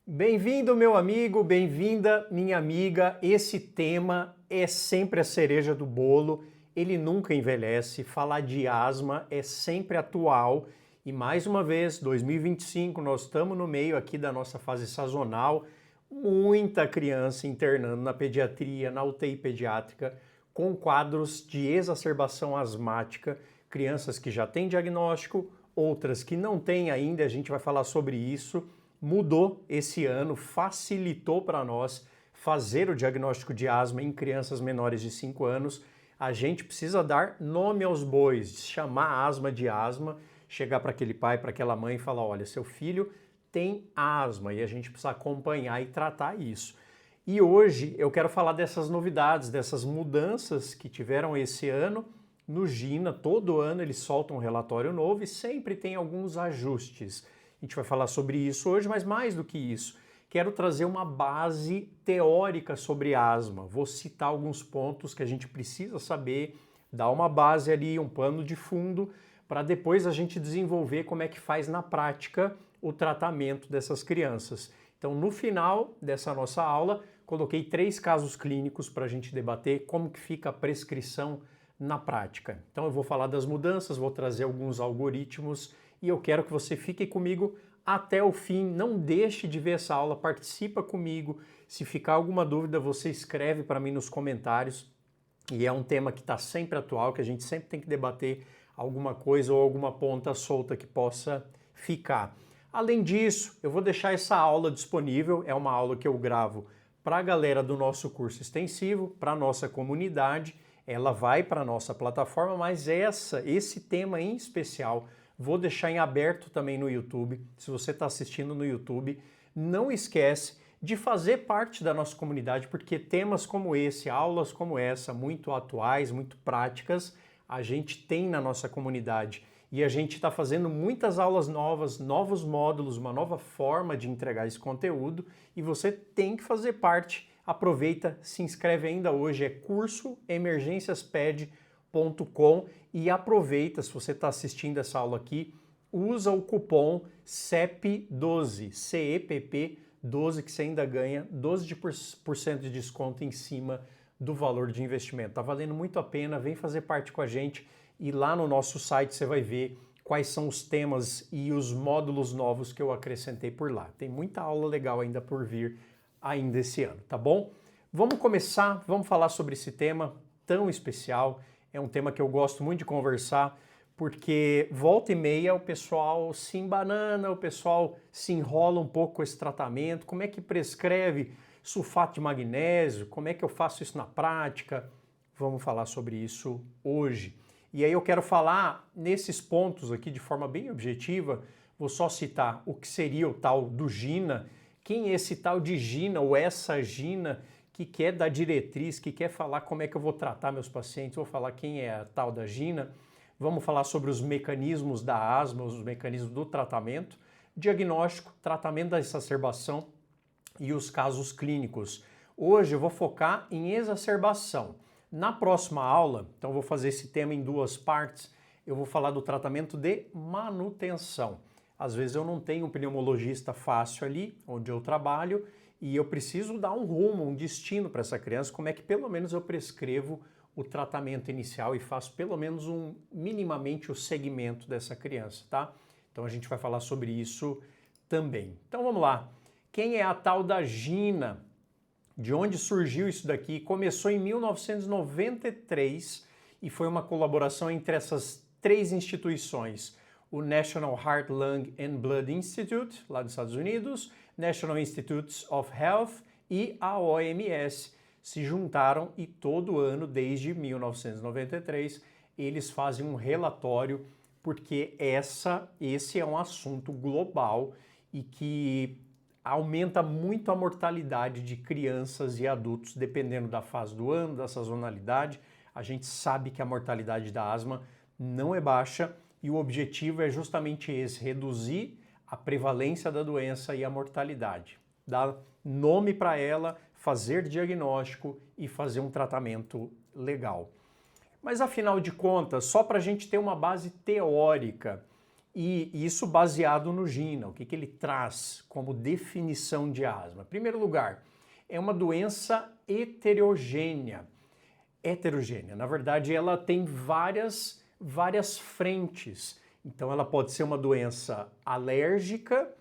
Bem-vindo, meu amigo, bem-vinda, minha amiga. Esse tema é sempre a cereja do bolo, ele nunca envelhece. Falar de asma é sempre atual e, mais uma vez, 2025, nós estamos no meio aqui da nossa fase sazonal. Muita criança internando na pediatria, na UTI pediátrica, com quadros de exacerbação asmática, crianças que já têm diagnóstico, outras que não têm ainda, a gente vai falar sobre isso. Mudou esse ano, facilitou para nós fazer o diagnóstico de asma em crianças menores de 5 anos. A gente precisa dar nome aos bois, chamar a asma de asma, chegar para aquele pai, para aquela mãe e falar, olha, seu filho tem asma e a gente precisa acompanhar e tratar isso. E hoje eu quero falar dessas novidades, dessas mudanças que tiveram esse ano no GINA. Todo ano eles soltam um relatório novo e sempre tem alguns ajustes. A gente vai falar sobre isso hoje, mas mais do que isso, quero trazer uma base teórica sobre asma. Vou citar alguns pontos que a gente precisa saber, dar uma base ali, um pano de fundo, para depois a gente desenvolver como é que faz na prática o tratamento dessas crianças. Então, no final dessa nossa aula, coloquei 3 casos clínicos para a gente debater como que fica a prescrição na prática. Então, eu vou falar das mudanças, vou trazer alguns algoritmos e eu quero que você fique comigo até o fim. Não deixe de ver essa aula, participa comigo. Se ficar alguma dúvida, você escreve para mim nos comentários. E é um tema que está sempre atual, que a gente sempre tem que debater alguma coisa ou alguma ponta solta que possa ficar. Além disso, eu vou deixar essa aula disponível, é uma aula que eu gravo para a galera do nosso curso extensivo, para a nossa comunidade, ela vai para a nossa plataforma, mas esse tema em especial, vou deixar em aberto também no YouTube. Se você está assistindo no YouTube, não esquece de fazer parte da nossa comunidade, porque temas como esse, aulas como essa, muito atuais, muito práticas, a gente tem na nossa comunidade. E a gente está fazendo muitas aulas novas, novos módulos, uma nova forma de entregar esse conteúdo e você tem que fazer parte. Aproveita, se inscreve ainda hoje, é cursoemergenciasped.com e aproveita, se você está assistindo essa aula aqui, usa o cupom CEP12, CEPP12, que você ainda ganha 12% de desconto em cima do valor de investimento. Está valendo muito a pena, vem fazer parte com a gente e lá no nosso site você vai ver quais são os temas e os módulos novos que eu acrescentei por lá. Tem muita aula legal ainda por vir ainda esse ano, tá bom? Vamos começar, vamos falar sobre esse tema tão especial. É um tema que eu gosto muito de conversar, porque volta e meia o pessoal se embanana, o pessoal se enrola um pouco com esse tratamento. Como é que prescreve sulfato de magnésio? Como é que eu faço isso na prática? Vamos falar sobre isso hoje. E aí eu quero falar nesses pontos aqui de forma bem objetiva, vou só citar o que seria o tal do GINA, quem é esse tal de GINA ou essa GINA que quer dar diretriz, que quer falar como é que eu vou tratar meus pacientes, vou falar quem é a tal da GINA, vamos falar sobre os mecanismos da asma, os mecanismos do tratamento, diagnóstico, tratamento da exacerbação e os casos clínicos. Hoje eu vou focar em exacerbação. Na próxima aula, então eu vou fazer esse tema em 2 partes, eu vou falar do tratamento de manutenção. Às vezes eu não tenho um pneumologista fácil ali, onde eu trabalho, e eu preciso dar um rumo, um destino para essa criança, como é que pelo menos eu prescrevo o tratamento inicial e faço pelo menos minimamente o segmento dessa criança, tá? Então a gente vai falar sobre isso também. Então vamos lá. Quem é a tal da GINA? De onde surgiu isso daqui? Começou em 1993 e foi uma colaboração entre essas 3 instituições. O National Heart, Lung and Blood Institute, lá dos Estados Unidos, National Institutes of Health e a OMS se juntaram e todo ano, desde 1993, eles fazem um relatório porque esse é um assunto global e que aumenta muito a mortalidade de crianças e adultos, dependendo da fase do ano, da sazonalidade. A gente sabe que a mortalidade da asma não é baixa e o objetivo é justamente esse, reduzir a prevalência da doença e a mortalidade. Dar nome para ela, fazer diagnóstico e fazer um tratamento legal. Mas afinal de contas, só para a gente ter uma base teórica, E isso baseado no GINA. O que ele traz como definição de asma? Em primeiro lugar, é uma doença heterogênea. Na verdade, ela tem várias frentes. Então, ela pode ser uma doença alérgica,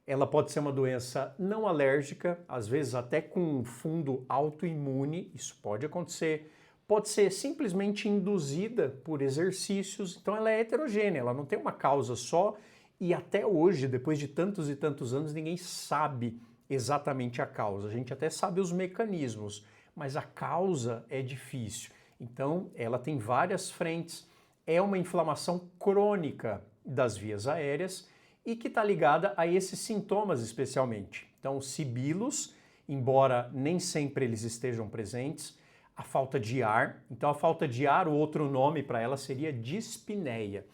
ela pode ser uma doença não alérgica, às vezes até com um fundo autoimune, isso pode acontecer. Pode ser simplesmente induzida por exercícios, então ela é heterogênea, ela não tem uma causa só e até hoje, depois de tantos e tantos anos, ninguém sabe exatamente a causa. A gente até sabe os mecanismos, mas a causa é difícil. Então, ela tem várias frentes, é uma inflamação crônica das vias aéreas e que está ligada a esses sintomas especialmente. Então, sibilos, embora nem sempre eles estejam presentes, a falta de ar. Então, a falta de ar, o outro nome para ela seria dispneia.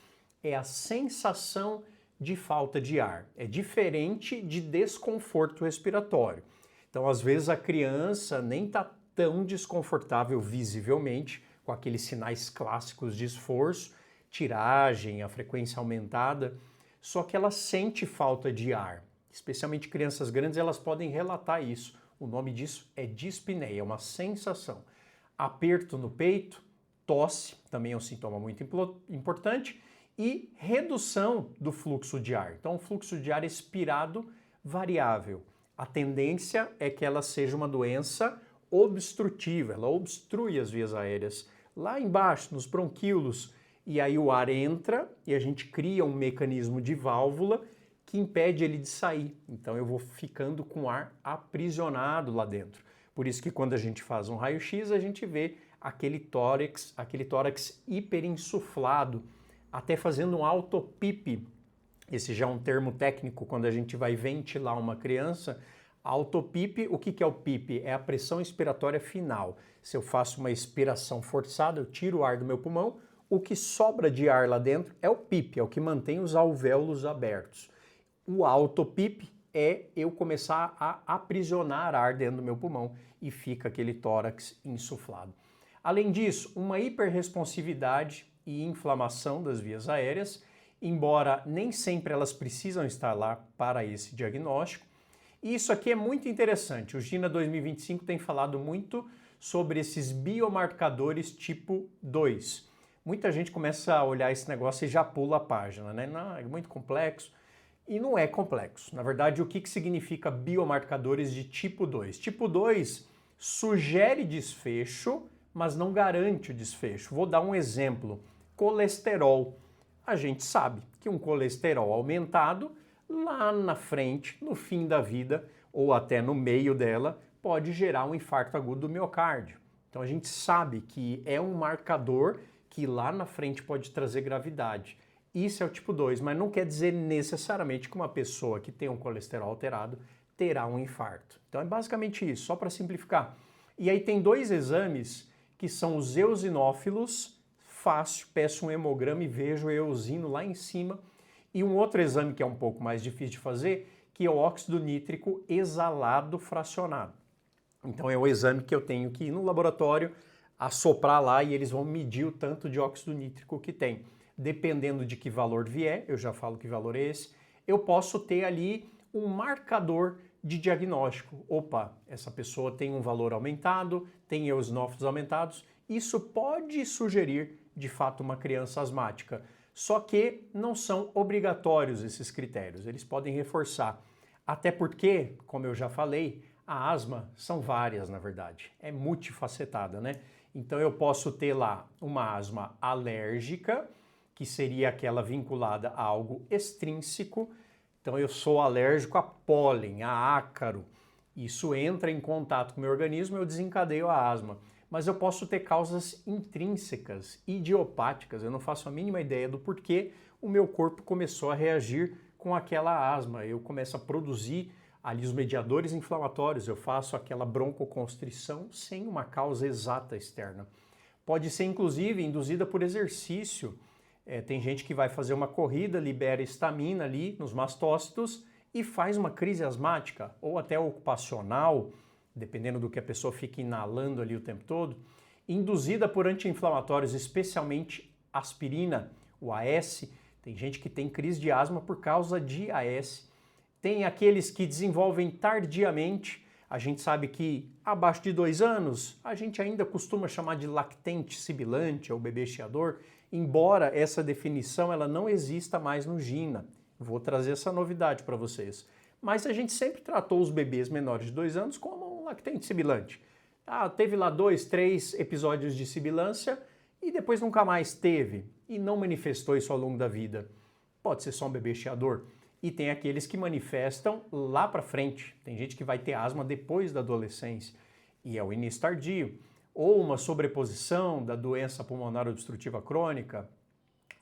É a sensação de falta de ar. É diferente de desconforto respiratório. Então, às vezes, a criança nem está tão desconfortável visivelmente, com aqueles sinais clássicos de esforço, tiragem, a frequência aumentada, só que ela sente falta de ar. Especialmente crianças grandes, elas podem relatar isso. O nome disso é dispneia, é uma sensação. Aperto no peito, tosse, também é um sintoma muito importante, e redução do fluxo de ar. Então, o fluxo de ar expirado variável. A tendência é que ela seja uma doença obstrutiva, ela obstrui as vias aéreas lá embaixo, nos bronquíolos, e aí o ar entra e a gente cria um mecanismo de válvula que impede ele de sair. Então eu vou ficando com o ar aprisionado lá dentro. Por isso que quando a gente faz um raio-x, a gente vê aquele tórax hiperinsuflado, até fazendo um autopipe. Esse já é um termo técnico quando a gente vai ventilar uma criança. Autopipe, o que é o pipe? É a pressão expiratória final. Se eu faço uma expiração forçada, eu tiro o ar do meu pulmão, o que sobra de ar lá dentro é o pipe, é o que mantém os alvéolos abertos. O autopipe é eu começar a aprisionar ar dentro do meu pulmão e fica aquele tórax insuflado. Além disso, uma hiperresponsividade e inflamação das vias aéreas, embora nem sempre elas precisam estar lá para esse diagnóstico. E isso aqui é muito interessante. O GINA 2025 tem falado muito sobre esses biomarcadores tipo 2. Muita gente começa a olhar esse negócio e já pula a página, né? Não, é muito complexo. E não é complexo. Na verdade, o que significa biomarcadores de tipo 2? Tipo 2 sugere desfecho, mas não garante o desfecho. Vou dar um exemplo. Colesterol. A gente sabe que um colesterol aumentado, lá na frente, no fim da vida, ou até no meio dela, pode gerar um infarto agudo do miocárdio. Então a gente sabe que é um marcador que lá na frente pode trazer gravidade. Isso é o tipo 2, mas não quer dizer necessariamente que uma pessoa que tem um colesterol alterado terá um infarto. Então é basicamente isso, só para simplificar. E aí tem dois exames que são os eosinófilos, fácil, peço um hemograma e vejo o eosino lá em cima, e um outro exame que é um pouco mais difícil de fazer, que é o óxido nítrico exalado fracionado. Então é o exame que eu tenho que ir no laboratório, assoprar lá e eles vão medir o tanto de óxido nítrico que tem. Dependendo de que valor vier, eu já falo que valor é esse, eu posso ter ali um marcador de diagnóstico. Opa, essa pessoa tem um valor aumentado, tem eosinófilos aumentados, isso pode sugerir de fato uma criança asmática. Só que não são obrigatórios esses critérios, eles podem reforçar. Até porque, como eu já falei, a asma são várias, na verdade, é multifacetada, né? Então eu posso ter lá uma asma alérgica, que seria aquela vinculada a algo extrínseco. Então eu sou alérgico a pólen, a ácaro. Isso entra em contato com o meu organismo e eu desencadeio a asma. Mas eu posso ter causas intrínsecas, idiopáticas. Eu não faço a mínima ideia do porquê o meu corpo começou a reagir com aquela asma. Eu começo a produzir ali os mediadores inflamatórios, eu faço aquela broncoconstrição sem uma causa exata externa. Pode ser inclusive induzida por exercício. Tem gente que vai fazer uma corrida, libera histamina ali nos mastócitos e faz uma crise asmática ou até ocupacional, dependendo do que a pessoa fica inalando ali o tempo todo, induzida por anti-inflamatórios, especialmente aspirina, o AS. Tem gente que tem crise de asma por causa de AS. Tem aqueles que desenvolvem tardiamente. A gente sabe que abaixo de 2 anos, a gente ainda costuma chamar de lactente sibilante ou bebê chiador, embora essa definição ela não exista mais no GINA. Vou trazer essa novidade para vocês. Mas a gente sempre tratou os bebês menores de 2 anos como um lactente sibilante. Teve lá 2, 3 episódios de sibilância e depois nunca mais teve e não manifestou isso ao longo da vida. Pode ser só um bebê chiador. E tem aqueles que manifestam lá para frente. Tem gente que vai ter asma depois da adolescência e é o início tardio. Ou uma sobreposição da doença pulmonar obstrutiva crônica,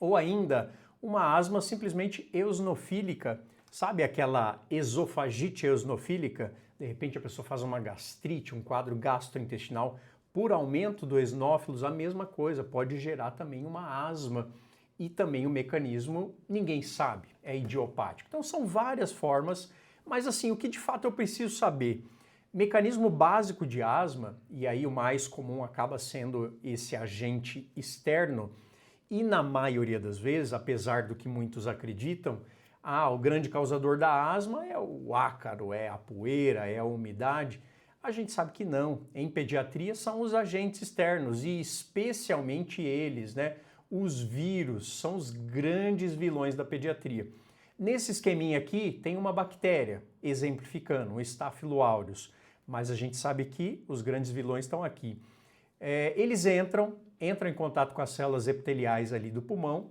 ou ainda uma asma simplesmente eosinofílica. Sabe aquela esofagite eosinofílica? De repente a pessoa faz uma gastrite, um quadro gastrointestinal. Por aumento do eosinófilos, a mesma coisa, pode gerar também uma asma. E também o mecanismo, ninguém sabe, é idiopático. Então são várias formas, mas assim, o que de fato eu preciso saber? Mecanismo básico de asma, e aí o mais comum acaba sendo esse agente externo, e na maioria das vezes, apesar do que muitos acreditam, o grande causador da asma é o ácaro, é a poeira, é a umidade. A gente sabe que não. Em pediatria são os agentes externos, e especialmente eles, né? Os vírus são os grandes vilões da pediatria. Nesse esqueminha aqui tem uma bactéria, exemplificando, o Staphylo aureus, mas a gente sabe que os grandes vilões estão aqui. Eles entram em contato com as células epiteliais ali do pulmão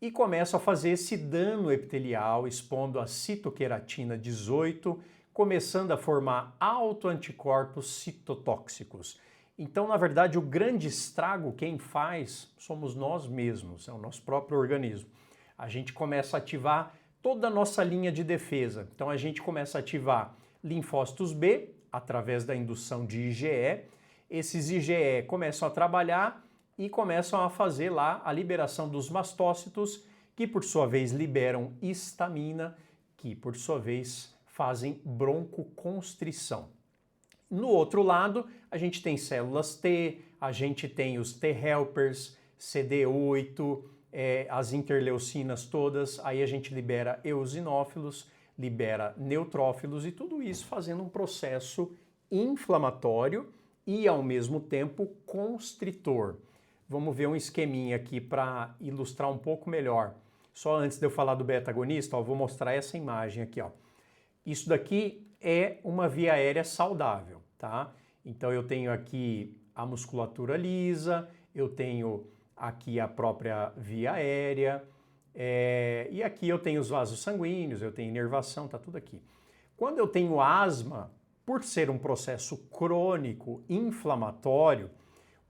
e começam a fazer esse dano epitelial, expondo a citoqueratina 18, começando a formar autoanticorpos citotóxicos. Então, na verdade, o grande estrago quem faz somos nós mesmos, é o nosso próprio organismo. A gente começa a ativar toda a nossa linha de defesa. Então, a gente começa a ativar linfócitos B através da indução de IgE. Esses IgE começam a trabalhar e começam a fazer lá a liberação dos mastócitos, que por sua vez liberam histamina, que por sua vez fazem broncoconstrição. No outro lado, a gente tem células T, a gente tem os T-helpers, CD8, as interleucinas todas, aí a gente libera eosinófilos, libera neutrófilos e tudo isso fazendo um processo inflamatório e, ao mesmo tempo, constritor. Vamos ver um esqueminha aqui para ilustrar um pouco melhor. Só antes de eu falar do beta-agonista, vou mostrar essa imagem aqui. Isso daqui é uma via aérea saudável, tá? Então eu tenho aqui a musculatura lisa, eu tenho aqui a própria via aérea, e aqui eu tenho os vasos sanguíneos, eu tenho inervação, tá tudo aqui. Quando eu tenho asma, por ser um processo crônico, inflamatório,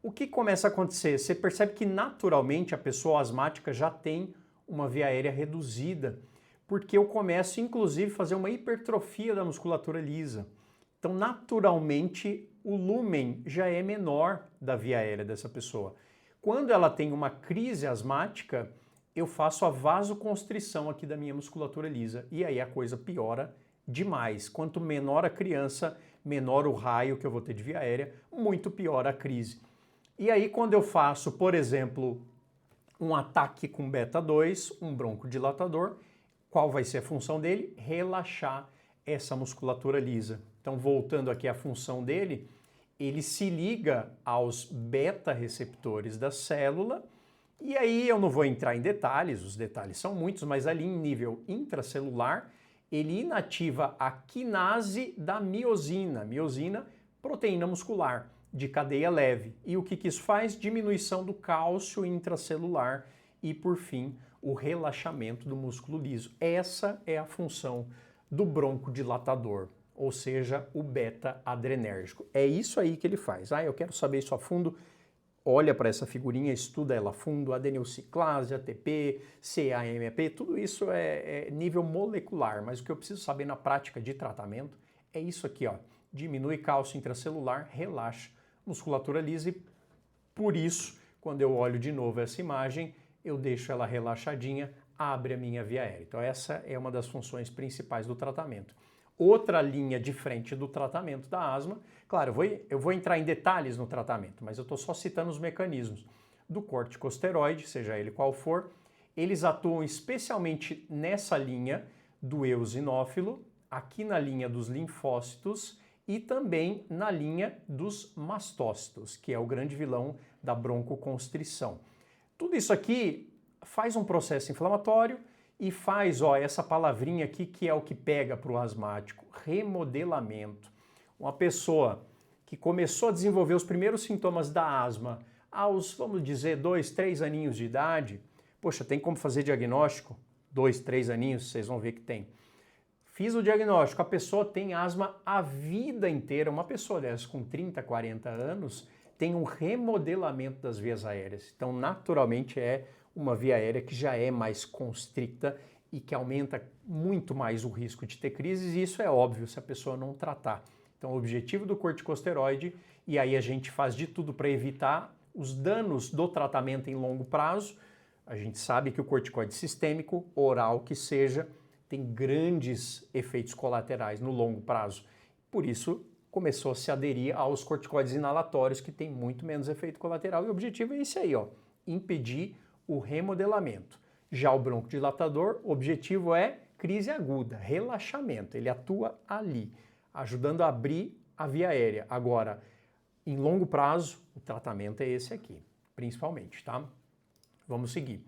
o que começa a acontecer? Você percebe que naturalmente a pessoa asmática já tem uma via aérea reduzida, porque eu começo, inclusive, a fazer uma hipertrofia da musculatura lisa. Então, naturalmente, o lumen já é menor da via aérea dessa pessoa. Quando ela tem uma crise asmática, eu faço a vasoconstrição aqui da minha musculatura lisa, e aí a coisa piora demais. Quanto menor a criança, menor o raio que eu vou ter de via aérea, muito pior a crise. E aí, quando eu faço, por exemplo, um ataque com beta-2, um broncodilatador, qual vai ser a função dele? Relaxar essa musculatura lisa. Então, voltando aqui à função dele, ele se liga aos beta-receptores da célula, e aí eu não vou entrar em detalhes, os detalhes são muitos, mas ali em nível intracelular, ele inativa a quinase da miosina. Miosina, proteína muscular de cadeia leve. E o que isso faz? Diminuição do cálcio intracelular e, por fim, o relaxamento do músculo liso. Essa é a função do broncodilatador, ou seja, o beta-adrenérgico. É isso aí que ele faz. Eu quero saber isso a fundo. Olha para essa figurinha, estuda ela a fundo, adenilciclase, ATP, CAMP, tudo isso é nível molecular, mas o que eu preciso saber na prática de tratamento é isso aqui, diminui cálcio intracelular, relaxa musculatura lisa e por isso, quando eu olho de novo essa imagem, eu deixo ela relaxadinha, abre a minha via aérea. Então essa é uma das funções principais do tratamento. Outra linha de frente do tratamento da asma, claro, eu vou entrar em detalhes no tratamento, mas eu estou só citando os mecanismos do corticosteroide, seja ele qual for, Eles atuam especialmente nessa linha do eosinófilo, aqui na linha dos linfócitos e também na linha dos mastócitos, que é o grande vilão da broncoconstrição. Tudo isso aqui faz um processo inflamatório e faz, essa palavrinha aqui que é o que pega para o asmático, remodelamento. Uma pessoa que começou a desenvolver os primeiros sintomas da asma aos, vamos dizer, 2, 3 aninhos de idade, poxa, tem como fazer diagnóstico? 2, 3 aninhos, vocês vão ver que tem. Fiz o diagnóstico, a pessoa tem asma a vida inteira. Uma pessoa dessa com 30, 40 anos tem um remodelamento das vias aéreas. Então, naturalmente, é uma via aérea que já é mais constricta e que aumenta muito mais o risco de ter crises, e isso é óbvio se a pessoa não tratar. Então, o objetivo do corticosteroide, e aí a gente faz de tudo para evitar os danos do tratamento em longo prazo. A gente sabe que o corticoide sistêmico, oral que seja, tem grandes efeitos colaterais no longo prazo. Por isso, começou a se aderir aos corticoides inalatórios, que tem muito menos efeito colateral, e o objetivo é esse aí, impedir o remodelamento. Já o broncodilatador, o objetivo é crise aguda, relaxamento, ele atua ali, ajudando a abrir a via aérea. Agora, em longo prazo, o tratamento é esse aqui, principalmente, tá? Vamos seguir.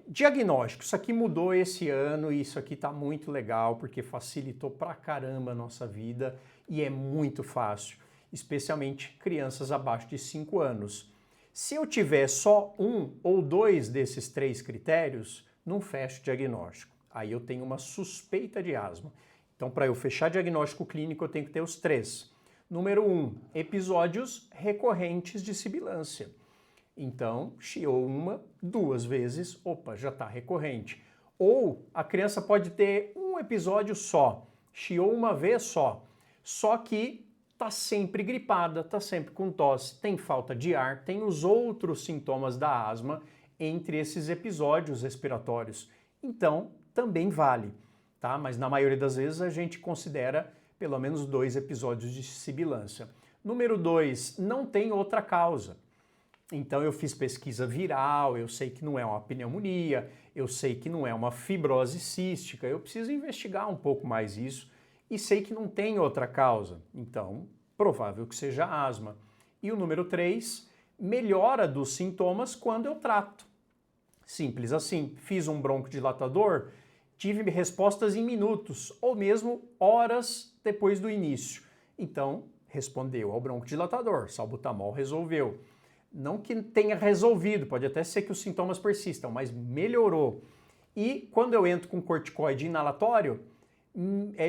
Diagnóstico, isso aqui mudou esse ano e isso aqui tá muito legal porque facilitou pra caramba a nossa vida e é muito fácil, especialmente crianças abaixo de 5 anos. Se eu tiver só um ou dois desses 3 critérios, não fecho o diagnóstico. Aí eu tenho uma suspeita de asma. Então, para eu fechar diagnóstico clínico, eu tenho que ter os 3. Número 1, episódios recorrentes de sibilância. Então, chiou 1, 2 vezes, opa, já está recorrente. Ou a criança pode ter um episódio só, chiou 1 vez só que está sempre gripada, está sempre com tosse, tem falta de ar, tem os outros sintomas da asma entre esses episódios respiratórios. Então, também vale, tá? Mas na maioria das vezes a gente considera pelo menos 2 episódios de sibilância. Número 2, não tem outra causa. Então eu fiz pesquisa viral, eu sei que não é uma pneumonia, eu sei que não é uma fibrose cística, eu preciso investigar um pouco mais isso e sei que não tem outra causa. Então, provável que seja asma. E o número 3, melhora dos sintomas quando eu trato. Simples assim, fiz um broncodilatador, tive respostas em minutos ou mesmo horas depois do início. Então, respondeu ao broncodilatador, salbutamol resolveu. Não que tenha resolvido, pode até ser que os sintomas persistam, mas melhorou. E quando eu entro com corticoide inalatório,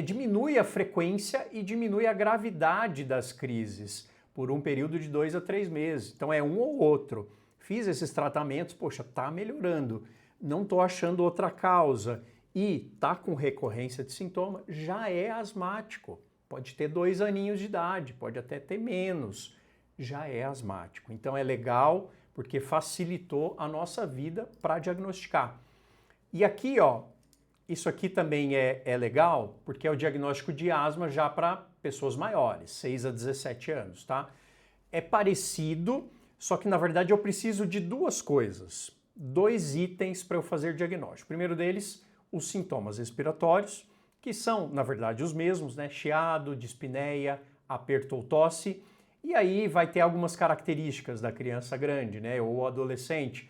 diminui a frequência e diminui a gravidade das crises por um período de 2 a 3 meses. Então é um ou outro. Fiz esses tratamentos, poxa, tá melhorando, não tô achando outra causa e tá com recorrência de sintoma, já é asmático. Pode ter 2 aninhos de idade, pode até ter menos, já é asmático. Então é legal porque facilitou a nossa vida para diagnosticar. E aqui, isso aqui também é legal porque é o diagnóstico de asma já para pessoas maiores, 6 a 17 anos, tá? É parecido, só que na verdade eu preciso de 2 coisas, 2 itens para eu fazer diagnóstico. O primeiro deles, os sintomas respiratórios, que são, na verdade, os mesmos, né? Chiado, dispneia, aperto ou tosse. E aí vai ter algumas características da criança grande, né? Ou adolescente.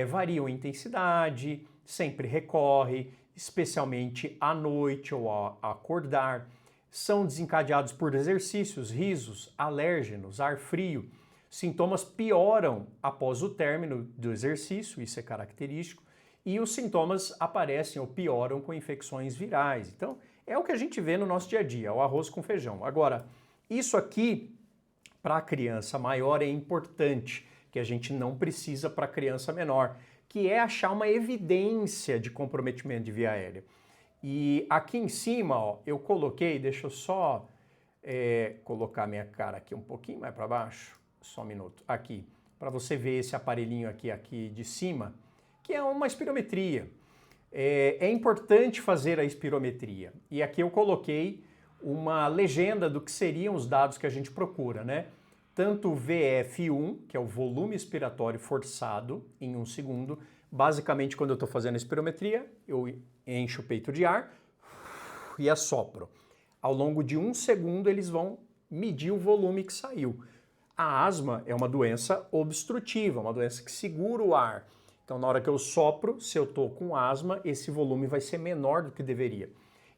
Variam a intensidade, sempre recorre, especialmente à noite ou ao acordar. São desencadeados por exercícios, risos, alérgenos, ar frio. Sintomas pioram após o término do exercício, isso é característico, e os sintomas aparecem ou pioram com infecções virais. Então, é o que a gente vê no nosso dia a dia, o arroz com feijão. Agora, isso aqui, para a criança maior, é importante, que a gente não precisa para a criança menor, que é achar uma evidência de comprometimento de via aérea. E aqui em cima, eu coloquei, deixa eu só colocar minha cara aqui um pouquinho mais para baixo, só um minuto, aqui, para você ver esse aparelhinho aqui de cima, que é uma espirometria. É importante fazer a espirometria. E aqui eu coloquei uma legenda do que seriam os dados que a gente procura, né? Tanto o VF1, que é o volume expiratório forçado em 1 segundo, Basicamente, quando eu estou fazendo a espirometria, eu encho o peito de ar e assopro. Ao longo de 1 segundo, eles vão medir o volume que saiu. A asma é uma doença obstrutiva, uma doença que segura o ar. Então, na hora que eu sopro, se eu estou com asma, esse volume vai ser menor do que deveria.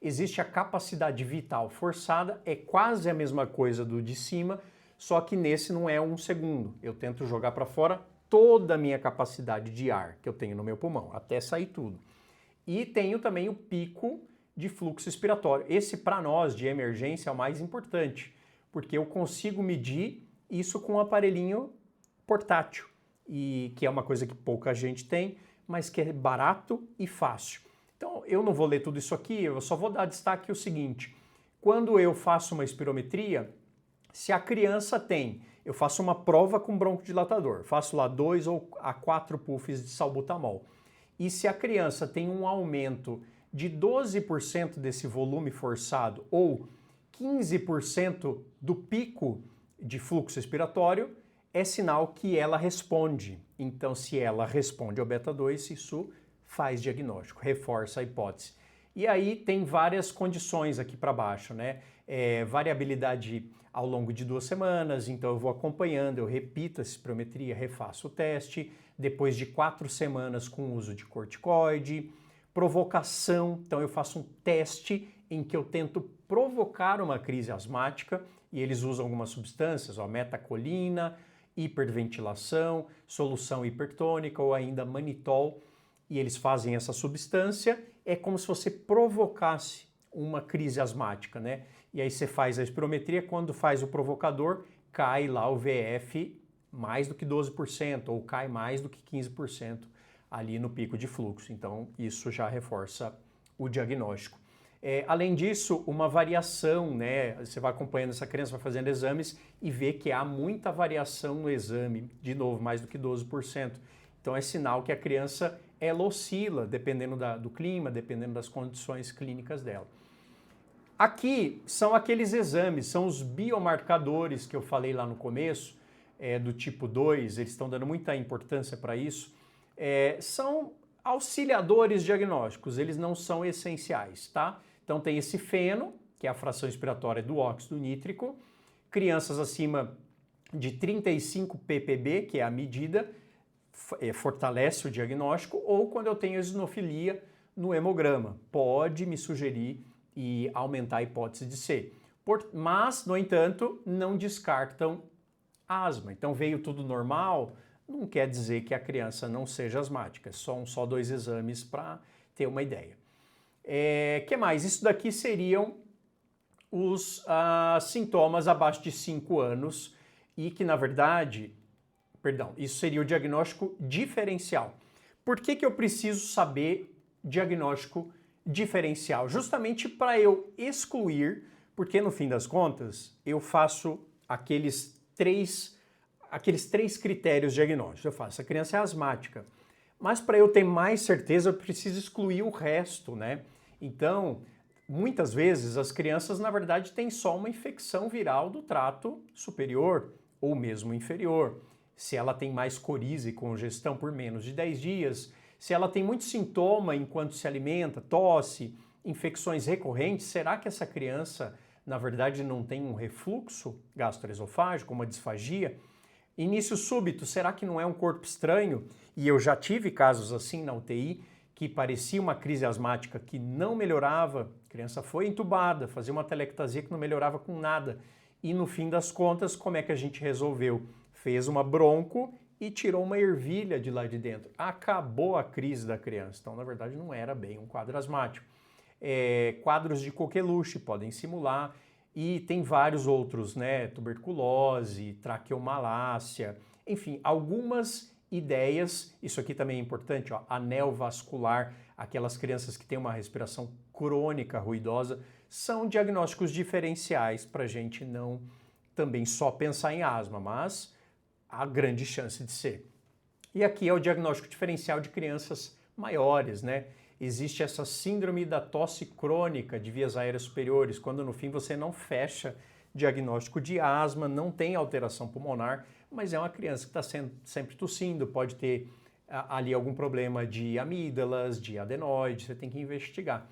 Existe a capacidade vital forçada, é quase a mesma coisa do de cima, só que nesse não é 1 segundo. Eu tento jogar para fora toda a minha capacidade de ar que eu tenho no meu pulmão, até sair tudo. E tenho também o pico de fluxo expiratório. Esse, para nós, de emergência, é o mais importante, porque eu consigo medir isso com um aparelhinho portátil, e que é uma coisa que pouca gente tem, mas que é barato e fácil. Então, eu não vou ler tudo isso aqui, eu só vou dar destaque o seguinte: quando eu faço uma espirometria, se a criança tem, eu faço uma prova com broncodilatador, faço lá 2 ou a 4 puffs de salbutamol. E se a criança tem um aumento de 12% desse volume forçado ou 15% do pico de fluxo expiratório, é sinal que ela responde. Então, se ela responde ao beta-2, isso faz diagnóstico, reforça a hipótese. E aí tem várias condições aqui para baixo, né? Variabilidade ao longo de 2 semanas, então eu vou acompanhando, eu repito a espirometria, refaço o teste, depois de 4 semanas com uso de corticoide, provocação, então eu faço um teste em que eu tento provocar uma crise asmática, e eles usam algumas substâncias, metacolina, hiperventilação, solução hipertônica ou ainda manitol, e eles fazem essa substância, é como se você provocasse uma crise asmática, né? E aí você faz a espirometria, quando faz o provocador, cai lá o VF mais do que 12%, ou cai mais do que 15% ali no pico de fluxo. Então, isso já reforça o diagnóstico. Além disso, uma variação, né? Você vai acompanhando essa criança, vai fazendo exames e vê que há muita variação no exame, de novo, mais do que 12%. Então é sinal que a criança, ela oscila, dependendo do clima, dependendo das condições clínicas dela. Aqui são aqueles exames, são os biomarcadores que eu falei lá no começo, do tipo 2, eles estão dando muita importância para isso. São auxiliadores diagnósticos, eles não são essenciais, tá? Então tem esse feno, que é a fração expiratória do óxido nítrico, crianças acima de 35 ppb, que é a medida, fortalece o diagnóstico, ou quando eu tenho eosinofilia no hemograma, pode me sugerir e aumentar a hipótese de ser. Mas, no entanto, não descartam asma. Então veio tudo normal, não quer dizer que a criança não seja asmática, são só 2 exames para ter uma ideia. Que mais? Isso daqui seriam os sintomas abaixo de 5 anos e que, na verdade, isso seria o diagnóstico diferencial. Por que eu preciso saber diagnóstico diferencial? Justamente para eu excluir, porque no fim das contas eu faço aqueles três critérios diagnósticos. Eu faço, a criança é asmática, mas para eu ter mais certeza eu preciso excluir o resto, né? Então, muitas vezes as crianças, na verdade, têm só uma infecção viral do trato superior ou mesmo inferior. Se ela tem mais coriza e congestão por menos de 10 dias, se ela tem muito sintoma enquanto se alimenta, tosse, infecções recorrentes, será que essa criança, na verdade, não tem um refluxo gastroesofágico, uma disfagia? Início súbito, será que não é um corpo estranho? E eu já tive casos assim na UTI, que parecia uma crise asmática que não melhorava, a criança foi entubada, fazia uma telectasia que não melhorava com nada. E no fim das contas, como é que a gente resolveu? Fez uma bronco e tirou uma ervilha de lá de dentro. Acabou a crise da criança. Então, na verdade, não era bem um quadro asmático. Quadros de coqueluche podem simular, e tem vários outros, né? Tuberculose, traqueomalácia, enfim, algumas ideias. Isso aqui também é importante, anel vascular, aquelas crianças que têm uma respiração crônica ruidosa, são diagnósticos diferenciais para a gente não também só pensar em asma, mas há grande chance de ser. E aqui é o diagnóstico diferencial de crianças maiores, né? Existe essa síndrome da tosse crônica de vias aéreas superiores, quando no fim você não fecha diagnóstico de asma, não tem alteração pulmonar, mas é uma criança que está sempre tossindo, pode ter ali algum problema de amígdalas, de adenoide, você tem que investigar.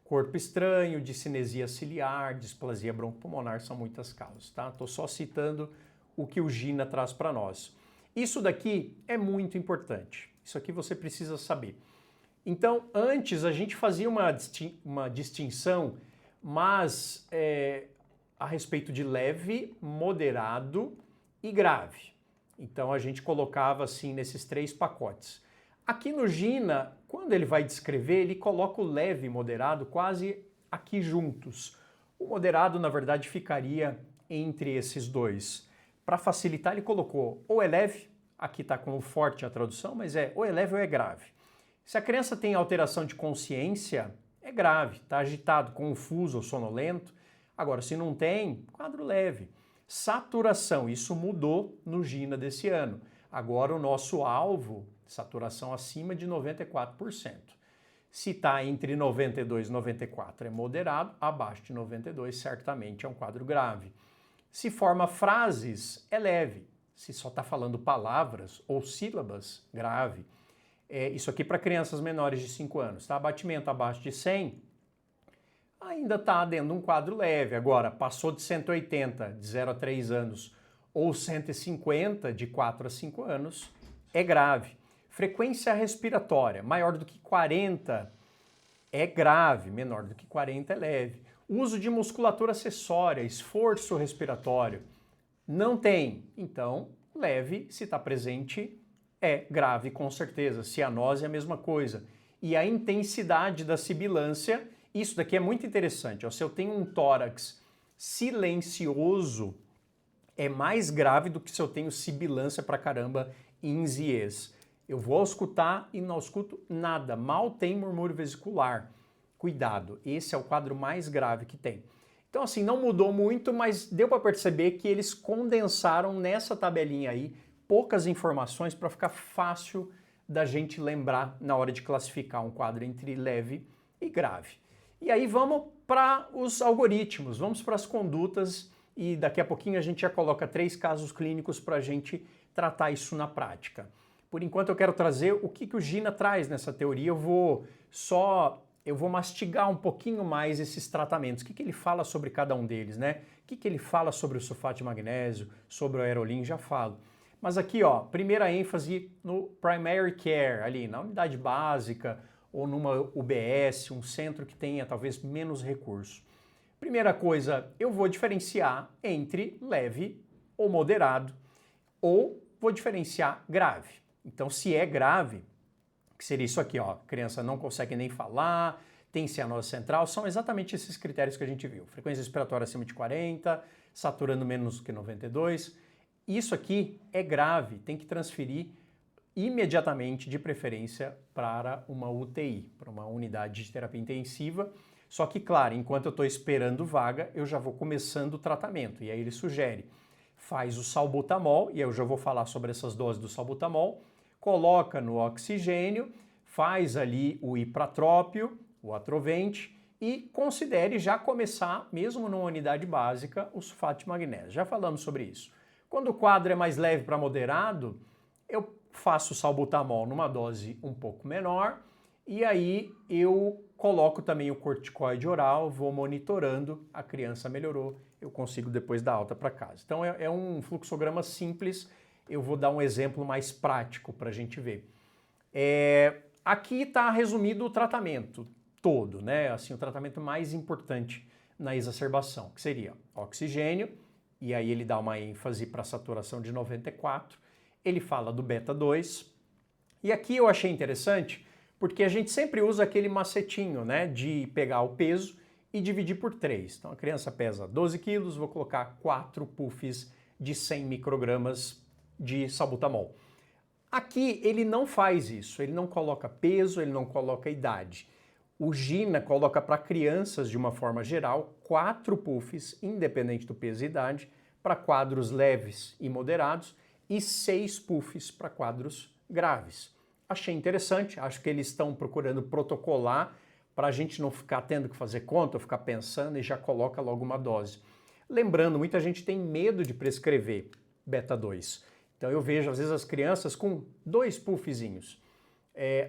Corpo estranho, discinesia ciliar, displasia broncopulmonar são muitas causas, tá? Estou só citando o que o GINA traz para nós. Isso daqui é muito importante. Isso aqui você precisa saber. Então, antes a gente fazia uma distinção, mas a respeito de leve, moderado e grave. Então a gente colocava assim nesses 3 pacotes. Aqui no GINA, quando ele vai descrever, ele coloca o leve e moderado quase aqui juntos. O moderado, na verdade, ficaria entre esses dois. Para facilitar, ele colocou ou é leve, aqui está como forte a tradução, mas ou é leve ou é grave. Se a criança tem alteração de consciência, é grave, está agitado, confuso ou sonolento. Agora, se não tem, quadro leve. Saturação, isso mudou no GINA desse ano. Agora o nosso alvo, saturação acima de 94%. Se está entre 92 e 94 é moderado, abaixo de 92 certamente é um quadro grave. Se forma frases, é leve. Se só está falando palavras ou sílabas, grave. Isso aqui para crianças menores de 5 anos, tá? Batimento abaixo de 100, ainda está dentro de um quadro leve. Agora, passou de 180, de 0 a 3 anos, ou 150, de 4 a 5 anos, é grave. Frequência respiratória, maior do que 40, é grave, menor do que 40 é leve. Uso de musculatura acessória, esforço respiratório, não tem. Então, leve, se está presente, é grave com certeza. Cianose é a mesma coisa. E a intensidade da sibilância, isso daqui é muito interessante. Se eu tenho um tórax silencioso, é mais grave do que se eu tenho sibilância pra caramba em ziez. Eu vou auscultar e não ausculto nada, mal tem murmúrio vesicular. Cuidado, esse é o quadro mais grave que tem. Então assim, não mudou muito, mas deu para perceber que eles condensaram nessa tabelinha aí poucas informações para ficar fácil da gente lembrar na hora de classificar um quadro entre leve e grave. E aí vamos para os algoritmos, vamos para as condutas e daqui a pouquinho a gente já coloca 3 casos clínicos para a gente tratar isso na prática. Por enquanto eu quero trazer o que o GINA traz nessa teoria, eu vou mastigar um pouquinho mais esses tratamentos, o que ele fala sobre cada um deles, né? O que ele fala sobre o sulfato de magnésio, sobre o aerolim, já falo. Mas aqui, ó, primeira ênfase no primary care, ali na unidade básica ou numa UBS, um centro que tenha talvez menos recurso. Primeira coisa, eu vou diferenciar entre leve ou moderado, ou vou diferenciar grave. Então, se é grave, que seria isso aqui, ó, a criança não consegue nem falar, tem cianose central, são exatamente esses critérios que a gente viu. Frequência respiratória acima de 40, saturando menos do que 92. Isso aqui é grave, tem que transferir imediatamente, de preferência, para uma UTI, para uma unidade de terapia intensiva. Só que, claro, enquanto eu estou esperando vaga, eu já vou começando o tratamento. E aí ele sugere, faz o salbutamol, e eu já vou falar sobre essas doses do salbutamol, coloca no oxigênio, faz ali o ipratrópio, o atrovente, e considere já começar, mesmo numa unidade básica, o sulfato de magnésio. Já falamos sobre isso. Quando o quadro é mais leve para moderado, eu faço o salbutamol numa dose um pouco menor e aí eu coloco também o corticoide oral, vou monitorando, a criança melhorou, eu consigo depois dar alta para casa. Então é um fluxograma simples, eu vou dar um exemplo mais prático para a gente ver. Aqui está resumido o tratamento todo, né? Assim, o tratamento mais importante na exacerbação, que seria oxigênio, e aí ele dá uma ênfase para a saturação de 94, ele fala do beta-2, e aqui eu achei interessante, porque a gente sempre usa aquele macetinho, né, de pegar o peso e dividir por 3. Então a criança pesa 12 quilos, vou colocar 4 puffs de 100 microgramas de salbutamol. Aqui ele não faz isso, ele não coloca peso, ele não coloca idade. O GINA coloca para crianças, de uma forma geral, 4 puffs, independente do peso e idade, para quadros leves e moderados, e 6 puffs para quadros graves. Achei interessante, acho que eles estão procurando protocolar para a gente não ficar tendo que fazer conta, ficar pensando e já coloca logo uma dose. Lembrando, muita gente tem medo de prescrever beta-2. Então eu vejo às vezes as crianças com 2 puffzinhos.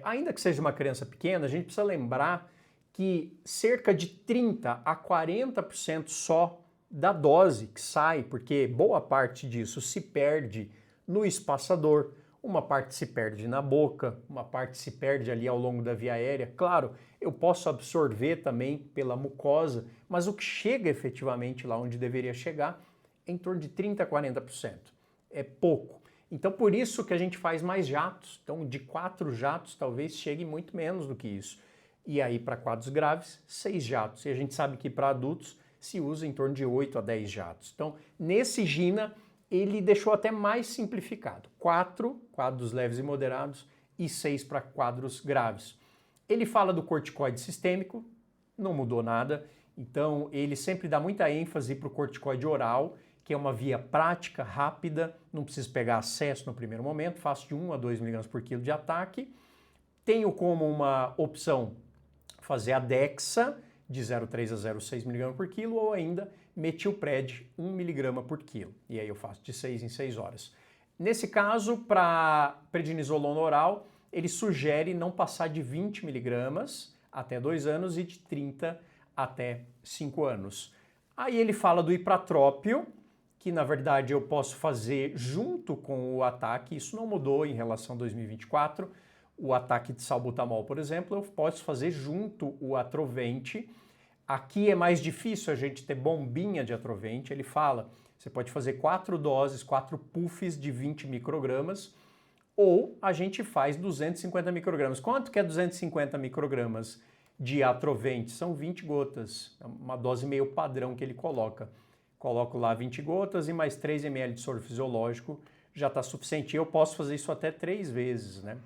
Ainda que seja uma criança pequena, a gente precisa lembrar que cerca de 30 a 40% só da dose que sai, porque boa parte disso se perde no espaçador, uma parte se perde na boca, uma parte se perde ali ao longo da via aérea. Claro, eu posso absorver também pela mucosa, mas o que chega efetivamente lá onde deveria chegar é em torno de 30 a 40%. É pouco. Então por isso que a gente faz mais jatos. Então de 4 jatos talvez chegue muito menos do que isso. E aí para quadros graves, 6 jatos. E a gente sabe que para adultos se usa em torno de 8 a 10 jatos. Então nesse GINA ele deixou até mais simplificado. 4 quadros leves e moderados e 6 para quadros graves. Ele fala do corticoide sistêmico, não mudou nada. Então ele sempre dá muita ênfase para o corticoide oral, que é uma via prática, rápida, não preciso pegar acesso no primeiro momento, faço de 1 a 2 mg por quilo de ataque. Tenho como uma opção fazer a Dexa, de 0,3 a 0,6 mg por quilo, ou ainda metilpred, 1 mg por quilo. E aí eu faço de 6 em 6 horas. Nesse caso, para prednisolona oral, ele sugere não passar de 20 mg até 2 anos e de 30 até 5 anos. Aí ele fala do ipratrópio, que na verdade eu posso fazer junto com o ataque, isso não mudou em relação a 2024, o ataque de salbutamol, por exemplo, eu posso fazer junto o atrovente. Aqui é mais difícil a gente ter bombinha de atrovente, ele fala, você pode fazer 4 doses, 4 puffs de 20 microgramas, ou a gente faz 250 microgramas. Quanto que é 250 microgramas de atrovente? São 20 gotas, uma dose meio padrão que ele coloca. Coloco lá 20 gotas e mais 3 ml de soro fisiológico, já está suficiente. Eu posso fazer isso até 3 vezes, né?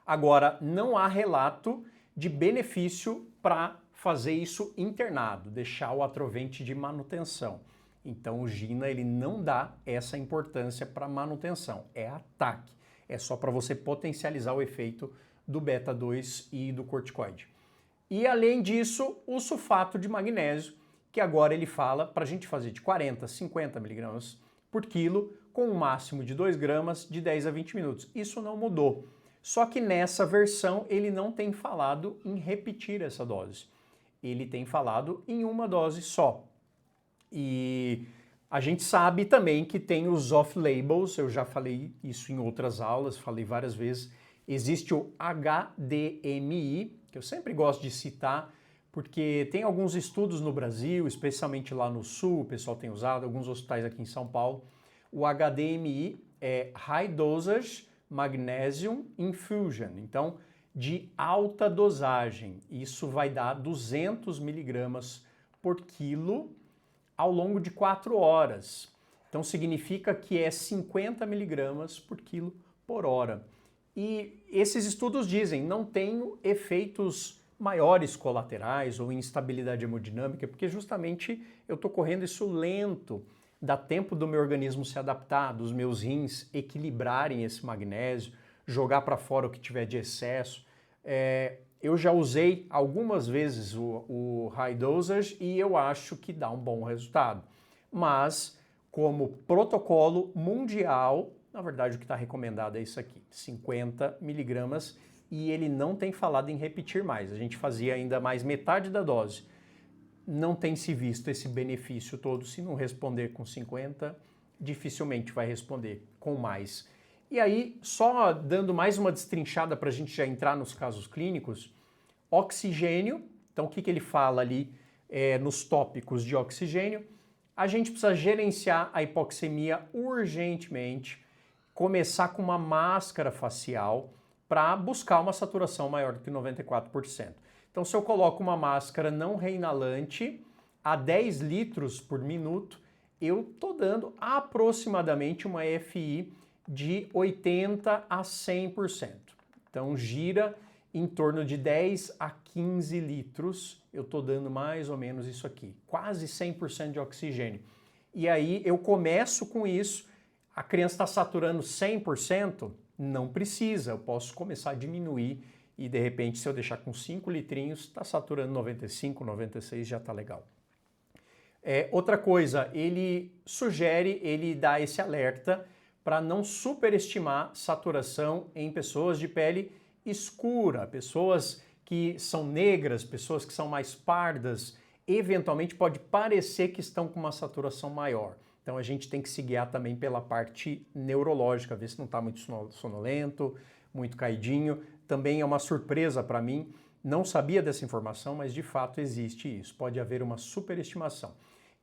Agora, não há relato de benefício para fazer isso internado, deixar o atrovente de manutenção. Então o GINA ele não dá essa importância para manutenção, é ataque. É só para você potencializar o efeito do beta-2 e do corticoide. E além disso, o sulfato de magnésio, que agora ele fala para a gente fazer de 40 a 50 miligramas por quilo, com um máximo de 2 gramas de 10 a 20 minutos. Isso não mudou. Só que nessa versão ele não tem falado em repetir essa dose. Ele tem falado em uma dose só. E a gente sabe também que tem os off-labels, eu já falei isso em outras aulas, falei várias vezes. Existe o HDMI, que eu sempre gosto de citar, porque tem alguns estudos no Brasil, especialmente lá no Sul, o pessoal tem usado, alguns hospitais aqui em São Paulo. O HDMI é High Dosage Magnesium Infusion, então de alta dosagem. Isso vai dar 200 miligramas por quilo ao longo de 4 horas. Então significa que é 50 miligramas por quilo por hora. E esses estudos dizem, não tenho efeitos maiores colaterais ou instabilidade hemodinâmica, porque justamente eu estou correndo isso lento, dá tempo do meu organismo se adaptar, dos meus rins equilibrarem esse magnésio, jogar para fora o que tiver de excesso. Eu já usei algumas vezes o high dosage e eu acho que dá um bom resultado. Mas, como protocolo mundial, na verdade o que está recomendado é isso aqui, 50 miligramas, e ele não tem falado em repetir mais. A gente fazia ainda mais metade da dose. Não tem se visto esse benefício todo. Se não responder com 50, dificilmente vai responder com mais. E aí, só dando mais uma destrinchada para a gente já entrar nos casos clínicos, oxigênio, então o que ele fala ali nos tópicos de oxigênio? A gente precisa gerenciar a hipoxemia urgentemente, começar com uma máscara facial para buscar uma saturação maior do que 94%. Então, se eu coloco uma máscara não reinalante a 10 litros por minuto, eu estou dando aproximadamente uma EFI de 80 a 100%. Então, gira em torno de 10 a 15 litros, eu estou dando mais ou menos isso aqui, quase 100% de oxigênio. E aí eu começo com isso, a criança está saturando 100%? Não precisa, eu posso começar a diminuir e de repente se eu deixar com 5 litrinhos, está saturando 95, 96, já está legal. Outra coisa, ele sugere, ele dá esse alerta para não superestimar saturação em pessoas de pele escura, pessoas que são negras, pessoas que são mais pardas, eventualmente pode parecer que estão com uma saturação maior. Então a gente tem que se guiar também pela parte neurológica, ver se não está muito sonolento, muito caidinho. Também é uma surpresa para mim, não sabia dessa informação, mas de fato existe isso. Pode haver uma superestimação.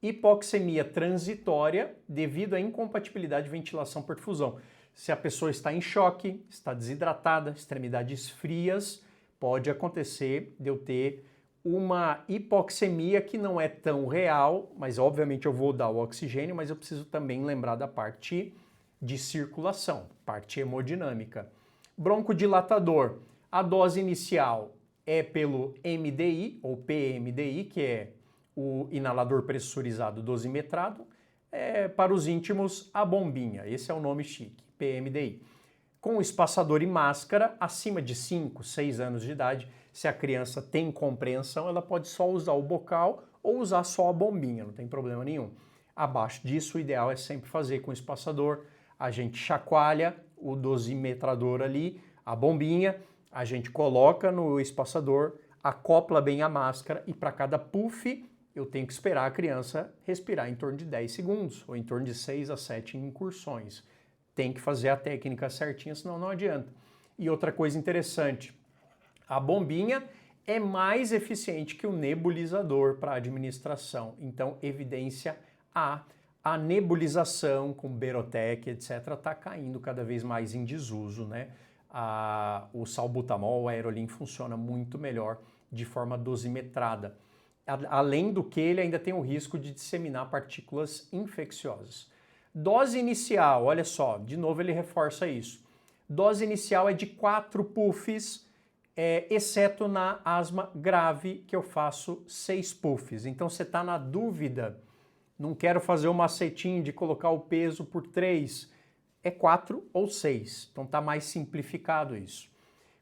Hipoxemia transitória devido à incompatibilidade de ventilação-perfusão. Se a pessoa está em choque, está desidratada, extremidades frias, pode acontecer de eu ter uma hipoxemia que não é tão real, mas obviamente eu vou dar o oxigênio, mas eu preciso também lembrar da parte de circulação, parte hemodinâmica. Broncodilatador, a dose inicial é pelo MDI ou PMDI, que é o inalador pressurizado dosimetrado, para os íntimos a bombinha, esse é o nome chique, PMDI. Com espaçador e máscara, acima de 5, 6 anos de idade, se a criança tem compreensão, ela pode só usar o bocal ou usar só a bombinha, não tem problema nenhum. Abaixo disso, o ideal é sempre fazer com o espaçador, a gente chacoalha o dosimetrador ali, a bombinha, a gente coloca no espaçador, acopla bem a máscara e para cada puff eu tenho que esperar a criança respirar em torno de 10 segundos ou em torno de 6 a 7 incursões. Tem que fazer a técnica certinha, senão não adianta. E outra coisa interessante, a bombinha é mais eficiente que o nebulizador para administração. Então, evidência a nebulização com Berotec, etc., está caindo cada vez mais em desuso, né? O salbutamol, o Aerolim, funciona muito melhor de forma dosimetrada. Além do que, ele ainda tem o risco de disseminar partículas infecciosas. Dose inicial, olha só, de novo ele reforça isso. Dose inicial é de 4 puffs, exceto na asma grave, que eu faço 6 puffs. Então você está na dúvida, não quero fazer o macetinho de colocar o peso por 3, é 4 ou 6, então está mais simplificado isso.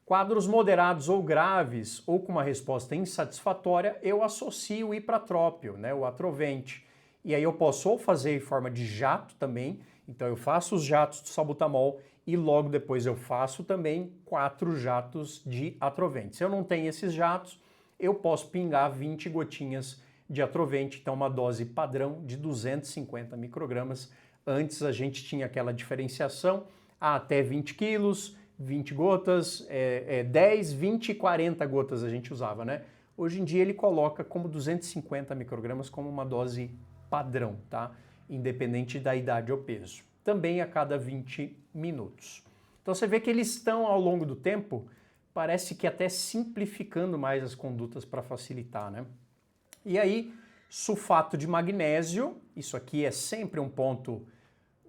Quadros moderados ou graves, ou com uma resposta insatisfatória, eu associo o ipratrópio, né, o atrovente. E aí eu posso ou fazer em forma de jato também, então eu faço os jatos do salbutamol e logo depois eu faço também 4 jatos de atrovente. Se eu não tenho esses jatos, eu posso pingar 20 gotinhas de atrovente, então uma dose padrão de 250 microgramas. Antes a gente tinha aquela diferenciação até 20 quilos, 20 gotas, 10, 20 e 40 gotas a gente usava, né? Hoje em dia ele coloca como 250 microgramas como uma dose padrão, tá? Independente da idade ou peso. Também a cada 20 minutos. Então você vê que eles estão, ao longo do tempo, parece que até simplificando mais as condutas para facilitar, né? E aí, sulfato de magnésio, isso aqui é sempre um ponto,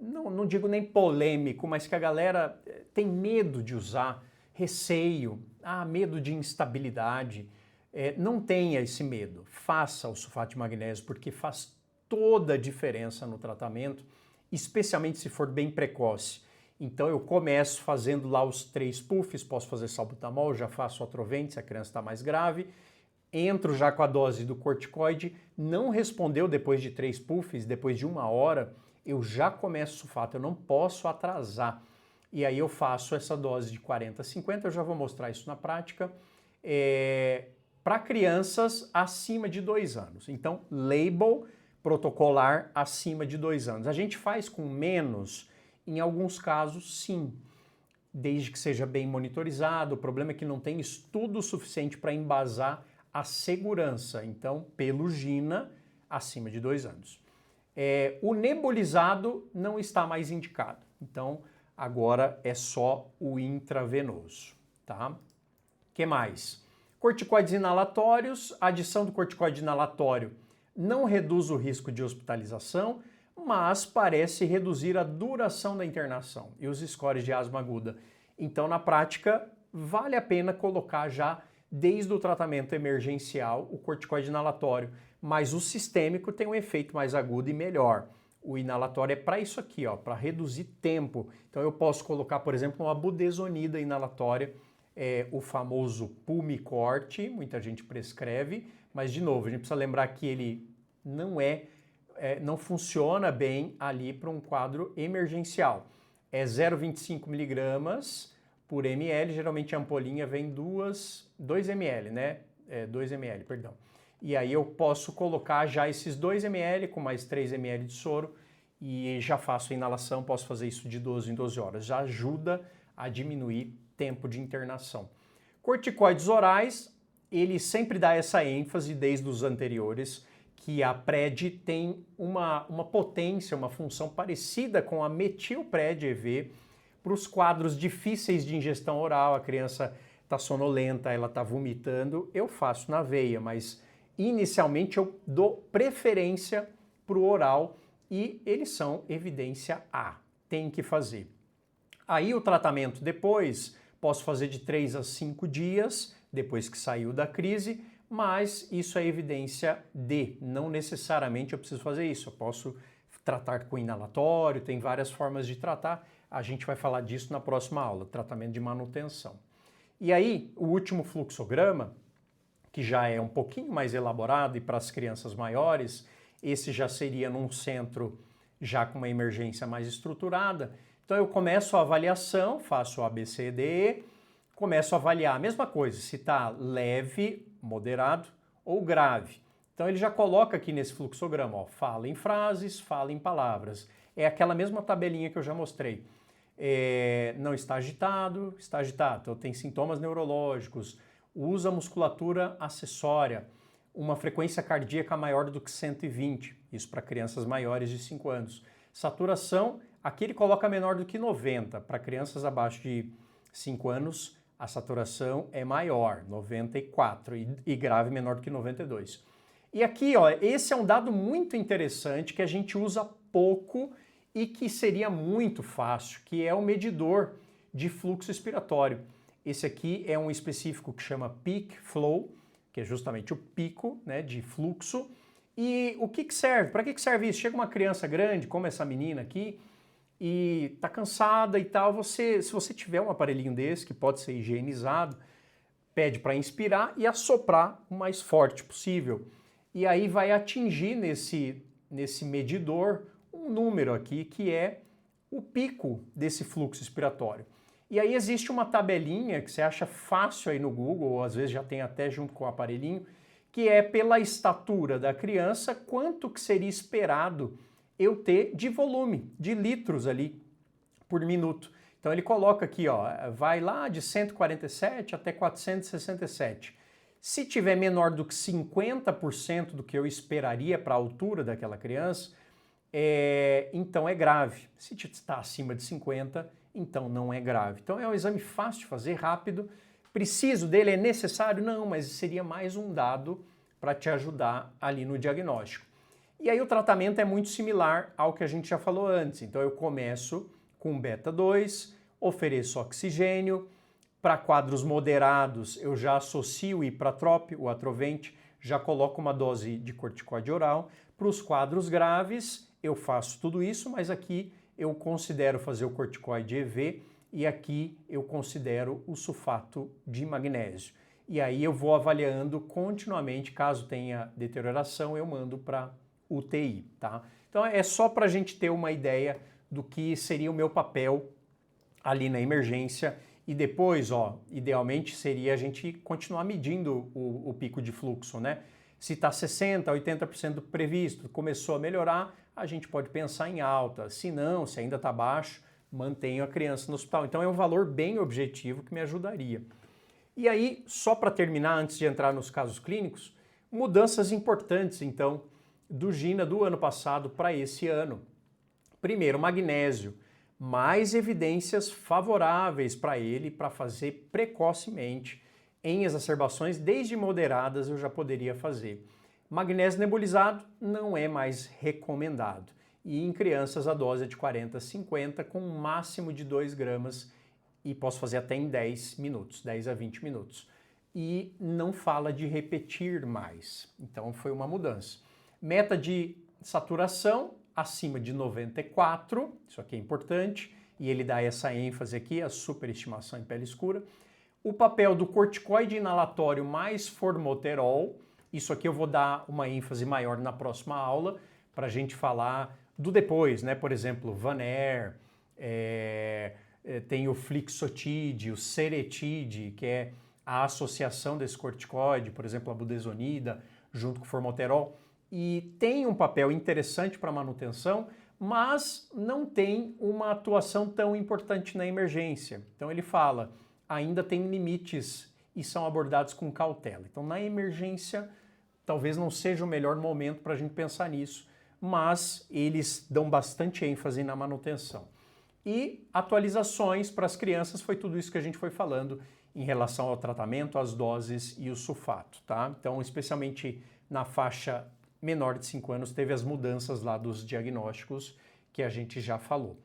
não digo nem polêmico, mas que a galera tem medo de usar, receio, medo de instabilidade. Não tenha esse medo, faça o sulfato de magnésio, porque faz toda a diferença no tratamento, especialmente se for bem precoce. Então eu começo fazendo lá os 3 puffs, posso fazer salbutamol, já faço atrovente se a criança está mais grave, entro já com a dose do corticoide, não respondeu depois de 3 puffs, depois de 1 hora, eu já começo sulfato, eu não posso atrasar. E aí eu faço essa dose de 40 a 50, eu já vou mostrar isso na prática, para crianças acima de 2 anos. Então, label protocolar acima de 2 anos. A gente faz com menos, em alguns casos, sim, desde que seja bem monitorizado. O problema é que não tem estudo suficiente para embasar a segurança. Então, pelo GINA, acima de 2 anos. O nebulizado não está mais indicado. Então, agora é só o intravenoso, tá? Que mais? Corticoides inalatórios. A adição do corticoide inalatório não reduz o risco de hospitalização, mas parece reduzir a duração da internação e os scores de asma aguda. Então, na prática, vale a pena colocar já desde o tratamento emergencial o corticoide inalatório, mas o sistêmico tem um efeito mais agudo e melhor. O inalatório é para isso aqui, ó, para reduzir tempo. Então eu posso colocar, por exemplo, uma budesonida inalatória, o famoso Pulmicort, muita gente prescreve, mas de novo, a gente precisa lembrar que ele não funciona bem ali para um quadro emergencial. é 0,25 miligramas por ml, geralmente a ampolinha vem 2 ml, né? 2 ml, perdão. E aí eu posso colocar já esses 2 ml com mais 3 ml de soro e já faço a inalação, posso fazer isso de 12 em 12 horas. Já ajuda a diminuir tempo de internação. Corticoides orais, ele sempre dá essa ênfase desde os anteriores, que a PrED tem uma potência, uma função parecida com a metilpred-EV para os quadros difíceis de ingestão oral, a criança está sonolenta, ela está vomitando, eu faço na veia, mas inicialmente eu dou preferência para o oral e eles são evidência A, tem que fazer. Aí o tratamento depois, posso fazer de 3 a 5 dias, depois que saiu da crise, mas isso é evidência D, não necessariamente eu preciso fazer isso, eu posso tratar com inalatório, tem várias formas de tratar, a gente vai falar disso na próxima aula, tratamento de manutenção. E aí, o último fluxograma, que já é um pouquinho mais elaborado e para as crianças maiores, esse já seria num centro já com uma emergência mais estruturada. Então eu começo a avaliação, faço o ABCDE, começo a avaliar a mesma coisa, se está leve, moderado ou grave. Então ele já coloca aqui nesse fluxograma, ó, fala em frases, fala em palavras. É aquela mesma tabelinha que eu já mostrei. Não está agitado, então tem sintomas neurológicos, usa musculatura acessória, uma frequência cardíaca maior do que 120, isso para crianças maiores de 5 anos. Saturação, aqui ele coloca menor do que 90, para crianças abaixo de 5 anos a saturação é maior, 94, e grave menor do que 92. E aqui, ó, esse é um dado muito interessante que a gente usa pouco e que seria muito fácil, que é o medidor de fluxo expiratório. Esse aqui é um específico que chama Peak Flow, que é justamente o pico, né, de fluxo. E o que serve? Para que serve isso? Chega uma criança grande, como essa menina aqui, e tá cansada e tal, se você tiver um aparelhinho desse, que pode ser higienizado, pede para inspirar e assoprar o mais forte possível. E aí vai atingir nesse medidor um número aqui que é o pico desse fluxo expiratório. E aí existe uma tabelinha que você acha fácil aí no Google, ou às vezes já tem até junto com o aparelhinho, que é pela estatura da criança, quanto que seria esperado eu ter de volume, de litros ali por minuto. Então ele coloca aqui, ó, vai lá de 147 até 467. Se tiver menor do que 50% do que eu esperaria para a altura daquela criança, então é grave. Se está acima de 50, então não é grave. Então é um exame fácil de fazer, rápido. Preciso dele? É necessário? Não, mas seria mais um dado para te ajudar ali no diagnóstico. E aí o tratamento é muito similar ao que a gente já falou antes. Então eu começo com beta 2, ofereço oxigênio. Para quadros moderados, eu já associo o ipratrope, o atrovente, já coloco uma dose de corticoide oral. Para os quadros graves, eu faço tudo isso, mas aqui eu considero fazer o corticoide EV e aqui eu considero o sulfato de magnésio. E aí eu vou avaliando continuamente, caso tenha deterioração, eu mando para UTI, tá? Então é só para a gente ter uma ideia do que seria o meu papel ali na emergência e depois, ó, idealmente seria a gente continuar medindo o pico de fluxo, né? Se está 60%, 80% do previsto, começou a melhorar, a gente pode pensar em alta. Se não, se ainda está baixo, mantenho a criança no hospital. Então é um valor bem objetivo que me ajudaria. E aí, só para terminar, antes de entrar nos casos clínicos, mudanças importantes, então, do GINA do ano passado para esse ano. Primeiro, magnésio. Mais evidências favoráveis para ele para fazer precocemente em exacerbações, desde moderadas eu já poderia fazer. Magnésio nebulizado não é mais recomendado. E em crianças a dose é de 40 a 50 com um máximo de 2 gramas e posso fazer até em 10 minutos, 10 a 20 minutos. E não fala de repetir mais. Então foi uma mudança. Meta de saturação acima de 94, isso aqui é importante, e ele dá essa ênfase aqui, a superestimação em pele escura. O papel do corticoide inalatório mais formoterol, isso aqui eu vou dar uma ênfase maior na próxima aula, para a gente falar do depois, né? Por exemplo, Vanair, Tem o flixotide, o ceretide, que é a associação desse corticoide, por exemplo, a budesonida, junto com o formoterol, e tem um papel interessante para manutenção, mas não tem uma atuação tão importante na emergência. Então ele fala, ainda tem limites e são abordados com cautela. Então na emergência talvez não seja o melhor momento para a gente pensar nisso, mas eles dão bastante ênfase na manutenção. E atualizações para as crianças foi tudo isso que a gente foi falando em relação ao tratamento, às doses e o sulfato, tá? Então, especialmente na faixa menor de 5 anos, teve as mudanças lá dos diagnósticos que a gente já falou.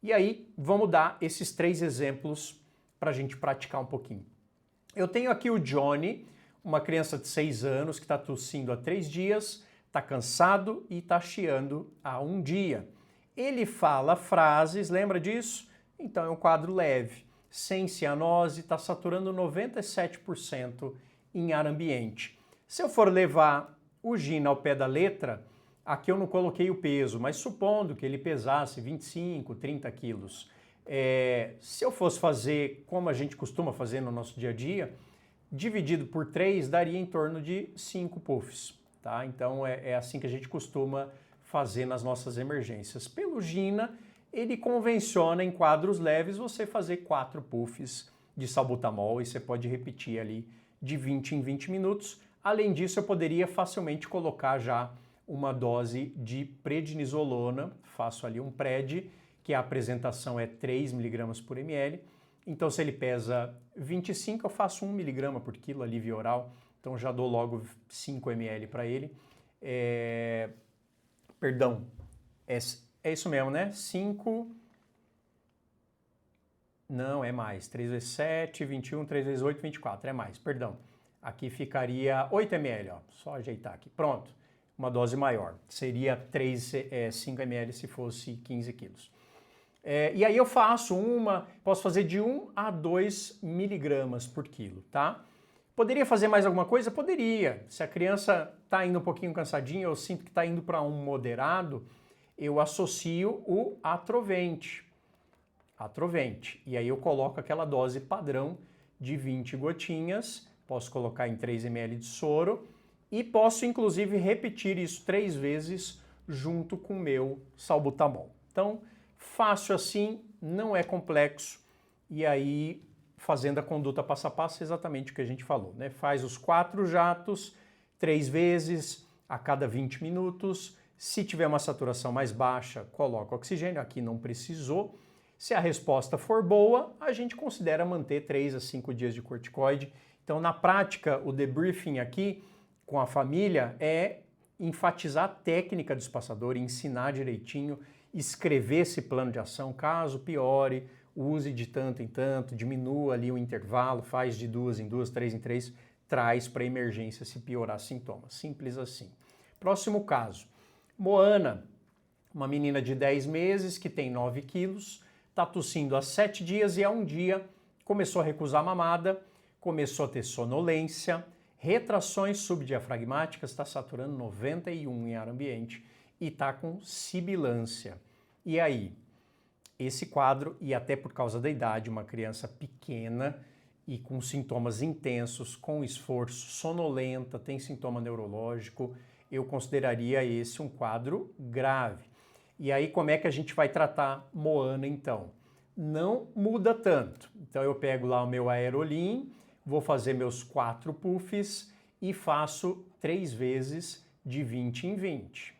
E aí, vamos dar esses 3 exemplos para a gente praticar um pouquinho. Eu tenho aqui o Johnny, uma criança de 6 anos que está tossindo há 3 dias, está cansado e está chiando há 1 dia. Ele fala frases, lembra disso? Então é um quadro leve, sem cianose, está saturando 97% em ar ambiente. Se eu for levar o Gina ao pé da letra, aqui eu não coloquei o peso, mas supondo que ele pesasse 25, 30 quilos, se eu fosse fazer como a gente costuma fazer no nosso dia a dia, dividido por 3 daria em torno de 5 puffs, tá? Então é assim que a gente costuma fazer nas nossas emergências. Pelo Gina, ele convenciona em quadros leves você fazer 4 puffs de salbutamol e você pode repetir ali de 20 em 20 minutos. Além disso, eu poderia facilmente colocar já uma dose de prednisolona, faço ali um pred, que a apresentação é 3 mg por ml. Então, se ele pesa 25, eu faço 1 mg por quilo, alívio oral, então já dou logo 5 ml para ele. Perdão, é isso mesmo, né? 5... Não, é mais. 3 vezes 7, 21, 3 vezes 8, 24. É mais, perdão. Aqui ficaria 8 ml, ó. Só ajeitar aqui. Pronto. Uma dose maior. Seria 5 ml se fosse 15 quilos. E aí eu faço posso fazer de 1 a 2 miligramas por quilo, tá? Poderia fazer mais alguma coisa? Poderia. Se a criança está indo um pouquinho cansadinha, eu sinto que está indo para um moderado, eu associo o Atrovent. E aí eu coloco aquela dose padrão de 20 gotinhas, posso colocar em 3 ml de soro e posso inclusive repetir isso 3 vezes junto com o meu salbutamol. Então, fácil assim, não é complexo e aí fazendo a conduta passo a passo é exatamente o que a gente falou, né? Faz os 4 jatos 3 vezes a cada 20 minutos. Se tiver uma saturação mais baixa, coloca oxigênio, aqui não precisou. Se a resposta for boa, a gente considera manter 3 a 5 dias de corticoide. Então, na prática, o debriefing aqui com a família é enfatizar a técnica do espaçador, ensinar direitinho, escrever esse plano de ação, caso piore, use de tanto em tanto, diminua ali o intervalo, faz de 2 em 2, 3 em 3, traz para emergência se piorar sintomas. Simples assim. Próximo caso. Moana, uma menina de 10 meses que tem 9 quilos, está tossindo há 7 dias e há 1 dia começou a recusar a mamada, começou a ter sonolência, retrações subdiafragmáticas, está saturando 91 em ar ambiente e está com sibilância. E aí? Esse quadro, e até por causa da idade, uma criança pequena e com sintomas intensos, com esforço, sonolenta, tem sintoma neurológico, eu consideraria esse um quadro grave. E aí como é que a gente vai tratar Moana então? Não muda tanto. Então eu pego lá o meu Aerolim, vou fazer meus 4 puffs e faço 3 vezes de 20 em 20.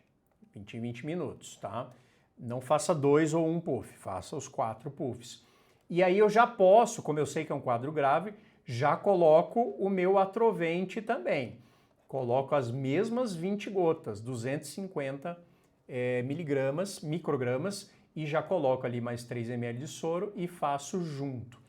20 em 20 minutos, tá? Não faça 2 ou 1 puff, faça os 4 puffs. E aí eu já posso, como eu sei que é um quadro grave, já coloco o meu Atrovent também. Coloco as mesmas 20 gotas, 250 microgramas, e já coloco ali mais 3 ml de soro e faço junto.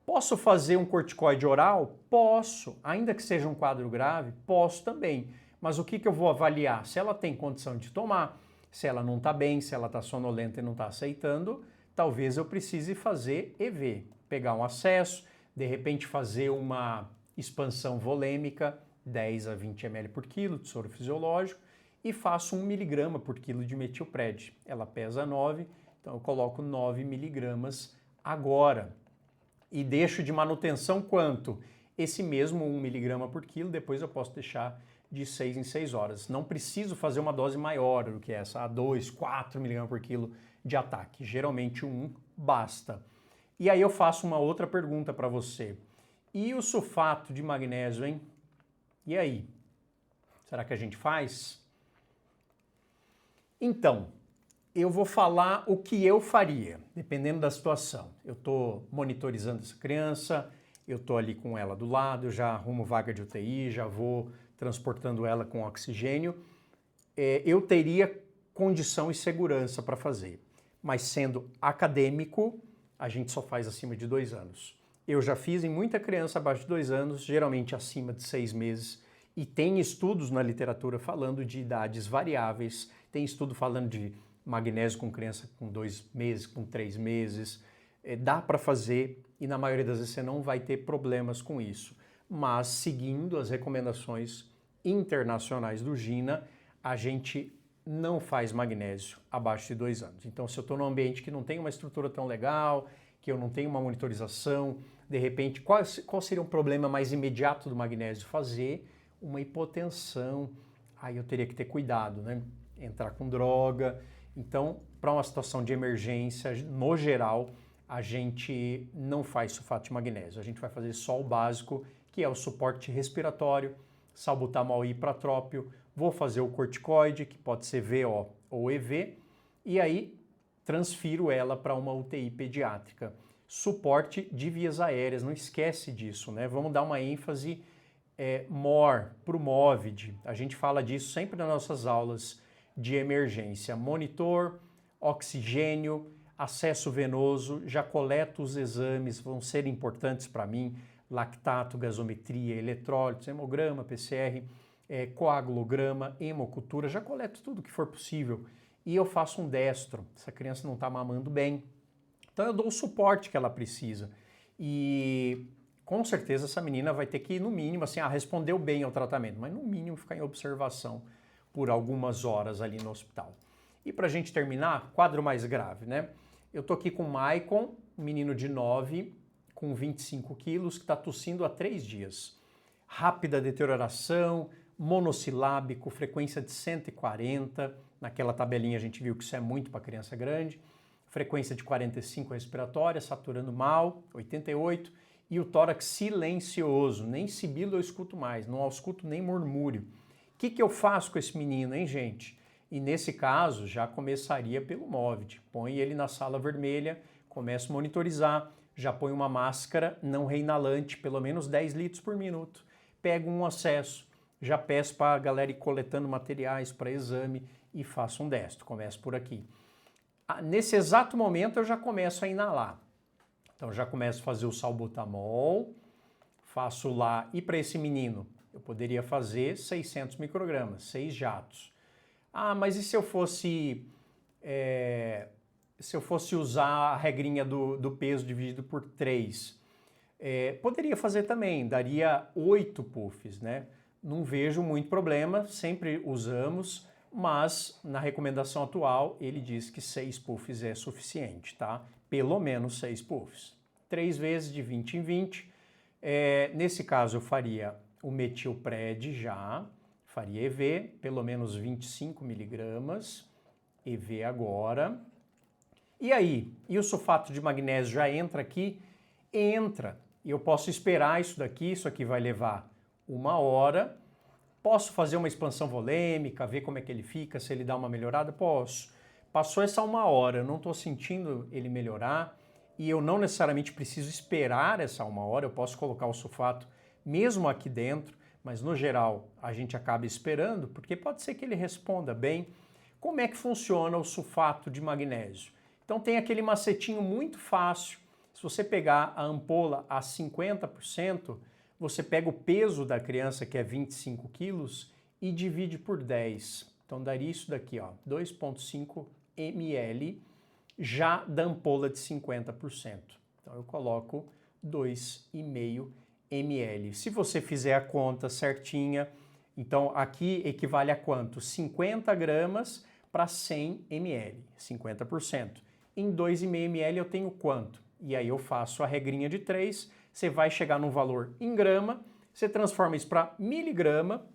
Posso fazer um corticoide oral? Posso. Ainda que seja um quadro grave, posso também. Mas o que eu vou avaliar? Se ela tem condição de tomar, se ela não está bem, se ela está sonolenta e não está aceitando, talvez eu precise fazer EV, pegar um acesso, de repente fazer uma expansão volêmica, 10 a 20 ml por quilo de soro fisiológico, e faço 1 mg por quilo de metilpred. Ela pesa 9, Então eu coloco 9 miligramas agora. E deixo de manutenção quanto? Esse mesmo 1 miligrama por quilo, depois eu posso deixar de 6 em 6 horas. Não preciso fazer uma dose maior do que essa, a 2, 4 miligramas por quilo de ataque. Geralmente 1 basta. E aí eu faço uma outra pergunta para você. E o sulfato de magnésio, hein? E aí? Será que a gente faz? Então, eu vou falar o que eu faria, dependendo da situação. Eu estou monitorizando essa criança, eu estou ali com ela do lado, eu já arrumo vaga de UTI, já vou transportando ela com oxigênio. Eu teria condição e segurança para fazer. Mas sendo acadêmico, a gente só faz acima de 2 anos. Eu já fiz em muita criança abaixo de 2 anos, geralmente acima de 6 meses, e tem estudos na literatura falando de idades variáveis, tem estudo falando de magnésio com criança com 2 meses, com 3 meses, dá para fazer e na maioria das vezes você não vai ter problemas com isso. Mas seguindo as recomendações internacionais do GINA, a gente não faz magnésio abaixo de 2 anos. Então se eu estou num ambiente que não tem uma estrutura tão legal, que eu não tenho uma monitorização, de repente, qual seria um problema mais imediato do magnésio? Fazer uma hipotensão, aí eu teria que ter cuidado, né? Entrar com droga. Então, para uma situação de emergência, no geral, a gente não faz sulfato de magnésio. A gente vai fazer só o básico, que é o suporte respiratório, salbutamol e ipratrópio. Vou fazer o corticoide, que pode ser VO ou EV, e aí transfiro ela para uma UTI pediátrica. Suporte de vias aéreas, não esquece disso, né? Vamos dar uma ênfase MOR para o MOVID. A gente fala disso sempre nas nossas aulas de emergência. Monitor, oxigênio, acesso venoso, já coleto os exames, vão ser importantes para mim, lactato, gasometria, eletrólitos, hemograma, PCR, coagulograma, hemocultura, já coleto tudo que for possível e eu faço um destro, essa criança não está mamando bem, então eu dou o suporte que ela precisa e com certeza essa menina vai ter que, no mínimo, assim, respondeu bem ao tratamento, mas no mínimo ficar em observação por algumas horas ali no hospital. E para a gente terminar, quadro mais grave, né? Eu tô aqui com o Maicon, um menino de 9, com 25 quilos, que está tossindo há 3 dias. Rápida deterioração, monossilábico, frequência de 140, naquela tabelinha a gente viu que isso é muito para criança grande, frequência de 45 respiratória, saturando mal, 88, e o tórax silencioso, nem sibilo eu escuto mais, não escuto nem murmúrio. O que eu faço com esse menino, hein, gente? E nesse caso, já começaria pelo MOVID. Põe ele na sala vermelha, começa a monitorizar, já põe uma máscara não reinalante, pelo menos 10 litros por minuto. Pega um acesso, já peço para a galera ir coletando materiais para exame e faço um destro. Começo por aqui. Nesse exato momento, eu já começo a inalar. Então, já começo a fazer o salbutamol, faço lá, e para esse menino, eu poderia fazer 600 microgramas, 6 jatos. Mas e se eu fosse usar a regrinha do peso dividido por 3? Poderia fazer também, daria 8 puffs, né? Não vejo muito problema, sempre usamos, mas na recomendação atual ele diz que 6 puffs é suficiente, tá? Pelo menos 6 puffs. 3 vezes de 20 em 20. Nesse caso eu faria o metilpred já, faria EV, pelo menos 25 miligramas, EV agora. E aí, e o sulfato de magnésio já entra aqui? Entra. E eu posso esperar isso aqui vai levar 1 hora. Posso fazer uma expansão volêmica, ver como é que ele fica, se ele dá uma melhorada? Posso. Passou essa 1 hora, eu não estou sentindo ele melhorar e eu não necessariamente preciso esperar essa 1 hora, eu posso colocar o sulfato mesmo aqui dentro, mas no geral a gente acaba esperando, porque pode ser que ele responda bem. Como é que funciona o sulfato de magnésio? Então tem aquele macetinho muito fácil. Se você pegar a ampola a 50%, você pega o peso da criança, que é 25 quilos, e divide por 10. Então daria isso daqui, ó, 2,5 ml já da ampola de 50%. Então eu coloco 2,5 ml. Se você fizer a conta certinha, então aqui equivale a quanto? 50 gramas para 100 ml, 50%. em 2,5 ml eu tenho quanto? E aí eu faço a regrinha de 3, você vai chegar num valor em grama, você transforma isso para miligrama,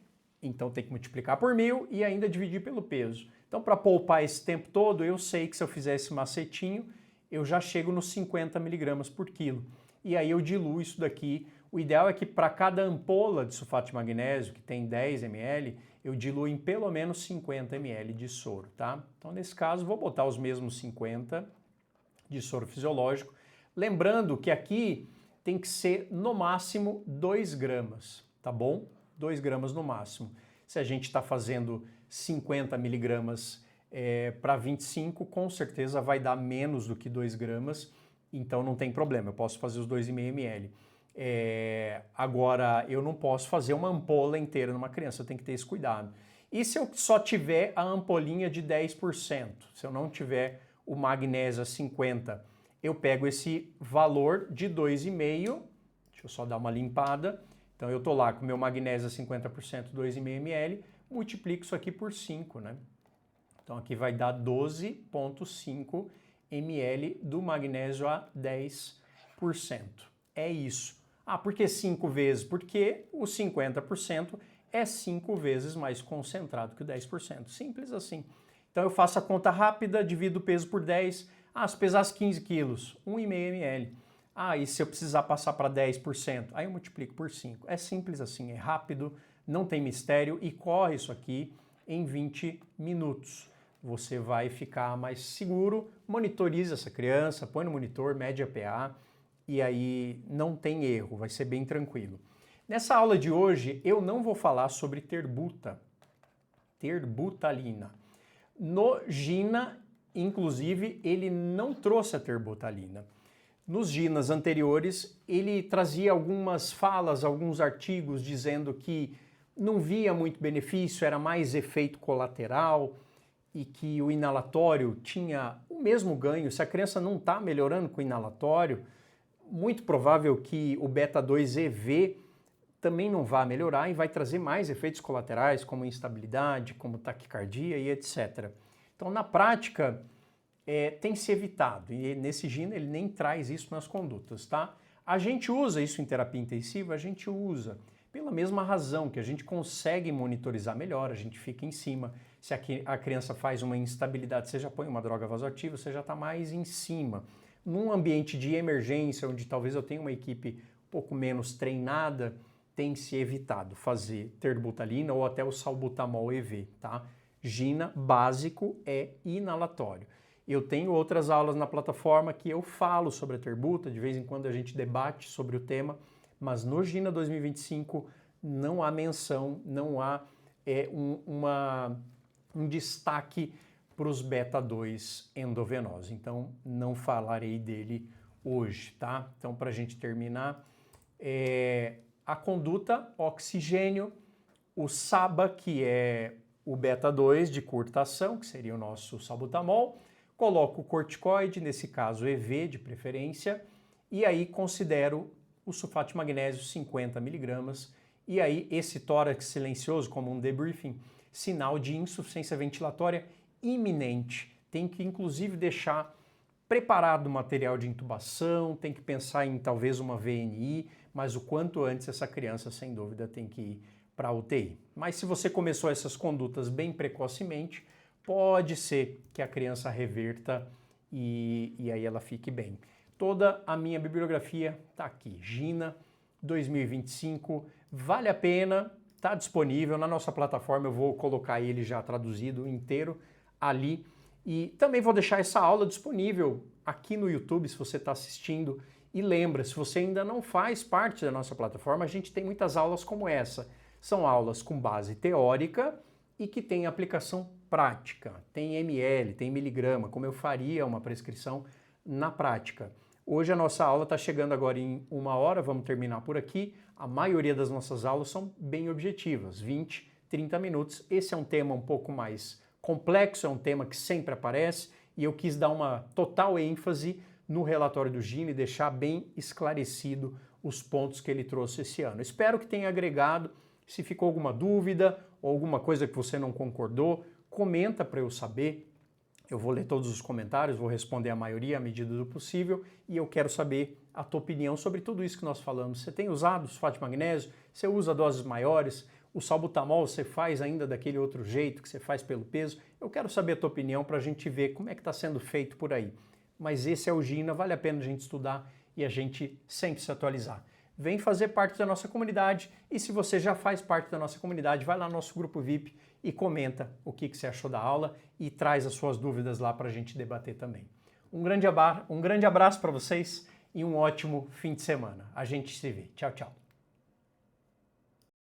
então tem que multiplicar por 1.000 e ainda dividir pelo peso. Então, para poupar esse tempo todo, eu sei que se eu fizer esse macetinho, eu já chego nos 50 miligramas por quilo. E aí eu diluo isso daqui. O ideal é que para cada ampola de sulfato de magnésio, que tem 10 ml, eu diluo em pelo menos 50 ml de soro, tá? Então, nesse caso, vou botar os mesmos 50 de soro fisiológico. Lembrando que aqui tem que ser no máximo 2 gramas, tá bom? 2 gramas no máximo. Se a gente está fazendo 50 miligramas para 25, com certeza vai dar menos do que 2 gramas, então não tem problema, eu posso fazer os 2,5 ml. Agora, eu não posso fazer uma ampola inteira numa criança, eu tenho que ter esse cuidado. E se eu só tiver a ampolinha de 10%, se eu não tiver o magnésio a 50%, eu pego esse valor de 2,5, deixa eu só dar uma limpada, então eu tô lá com meu magnésio a 50%, 2,5 ml, multiplico isso aqui por 5, né? Então aqui vai dar 12,5 ml do magnésio a 10%. É isso. Ah, por que 5 vezes? Porque o 50% é 5 vezes mais concentrado que o 10%. Simples assim. Então eu faço a conta rápida, divido o peso por 10. Ah, se pesasse 15 quilos, 1,5 ml. Ah, e se eu precisar passar para 10%? Aí eu multiplico por 5. É simples assim, é rápido, não tem mistério e corre isso aqui em 20 minutos. Você vai ficar mais seguro, monitorize essa criança, põe no monitor, mede a PA e aí não tem erro, vai ser bem tranquilo. Nessa aula de hoje eu não vou falar sobre terbutalina. No GINA, inclusive, ele não trouxe a terbutalina. Nos GINAs anteriores, ele trazia algumas falas, alguns artigos dizendo que não via muito benefício, era mais efeito colateral e que o inalatório tinha o mesmo ganho. Se a criança não está melhorando com o inalatório, muito provável que o beta-2-EV também não vá melhorar e vai trazer mais efeitos colaterais, como instabilidade, como taquicardia e etc. Então, na prática, tem se evitado, e nesse GINA ele nem traz isso nas condutas, tá? A gente usa isso em terapia intensiva, a gente usa pela mesma razão, que a gente consegue monitorizar melhor, a gente fica em cima. Se a criança faz uma instabilidade, você já põe uma droga vasoativa, você já está mais em cima. Num ambiente de emergência, onde talvez eu tenha uma equipe um pouco menos treinada, tem se evitado fazer terbutalina ou até o salbutamol EV, tá? GINA básico é inalatório. Eu tenho outras aulas na plataforma que eu falo sobre a terbuta, de vez em quando a gente debate sobre o tema, mas no GINA 2025 não há menção, não há um destaque para os beta-2 endovenosos. Então não falarei dele hoje, tá? Então para a gente terminar, a conduta, oxigênio, o SABA, que é o beta-2 de curta ação, que seria o nosso salbutamol, coloco o corticoide, nesse caso EV de preferência, e aí considero o sulfato de magnésio 50 miligramas, e aí esse tórax silencioso, como um debriefing, sinal de insuficiência ventilatória iminente. Tem que inclusive deixar preparado o material de intubação, tem que pensar em talvez uma VNI, mas o quanto antes essa criança, sem dúvida, tem que ir para a UTI. Mas se você começou essas condutas bem precocemente, pode ser que a criança reverta e aí ela fique bem. Toda a minha bibliografia está aqui, GINA 2025, vale a pena, está disponível na nossa plataforma, eu vou colocar ele já traduzido inteiro ali e também vou deixar essa aula disponível aqui no YouTube se você está assistindo. E lembra, se você ainda não faz parte da nossa plataforma, a gente tem muitas aulas como essa. São aulas com base teórica e que tem aplicação prática. Tem ml, tem miligrama, como eu faria uma prescrição na prática. Hoje a nossa aula está chegando agora em 1 hora, vamos terminar por aqui. A maioria das nossas aulas são bem objetivas, 20, 30 minutos. Esse é um tema um pouco mais complexo, é um tema que sempre aparece e eu quis dar uma total ênfase no relatório do GINA e deixar bem esclarecido os pontos que ele trouxe esse ano. Espero que tenha agregado. Se ficou alguma dúvida ou alguma coisa que você não concordou, comenta para eu saber. Eu vou ler todos os comentários, vou responder a maioria à medida do possível e eu quero saber a tua opinião sobre tudo isso que nós falamos. Você tem usado o sulfato de magnésio? Você usa doses maiores? O salbutamol você faz ainda daquele outro jeito que você faz pelo peso? Eu quero saber a tua opinião para a gente ver como é que está sendo feito por aí. Mas esse é o Gina, vale a pena a gente estudar e a gente sempre se atualizar. Vem fazer parte da nossa comunidade e se você já faz parte da nossa comunidade, vai lá no nosso grupo VIP e comenta o que você achou da aula e traz as suas dúvidas lá para a gente debater também. Um grande abraço para vocês e um ótimo fim de semana. A gente se vê. Tchau, tchau.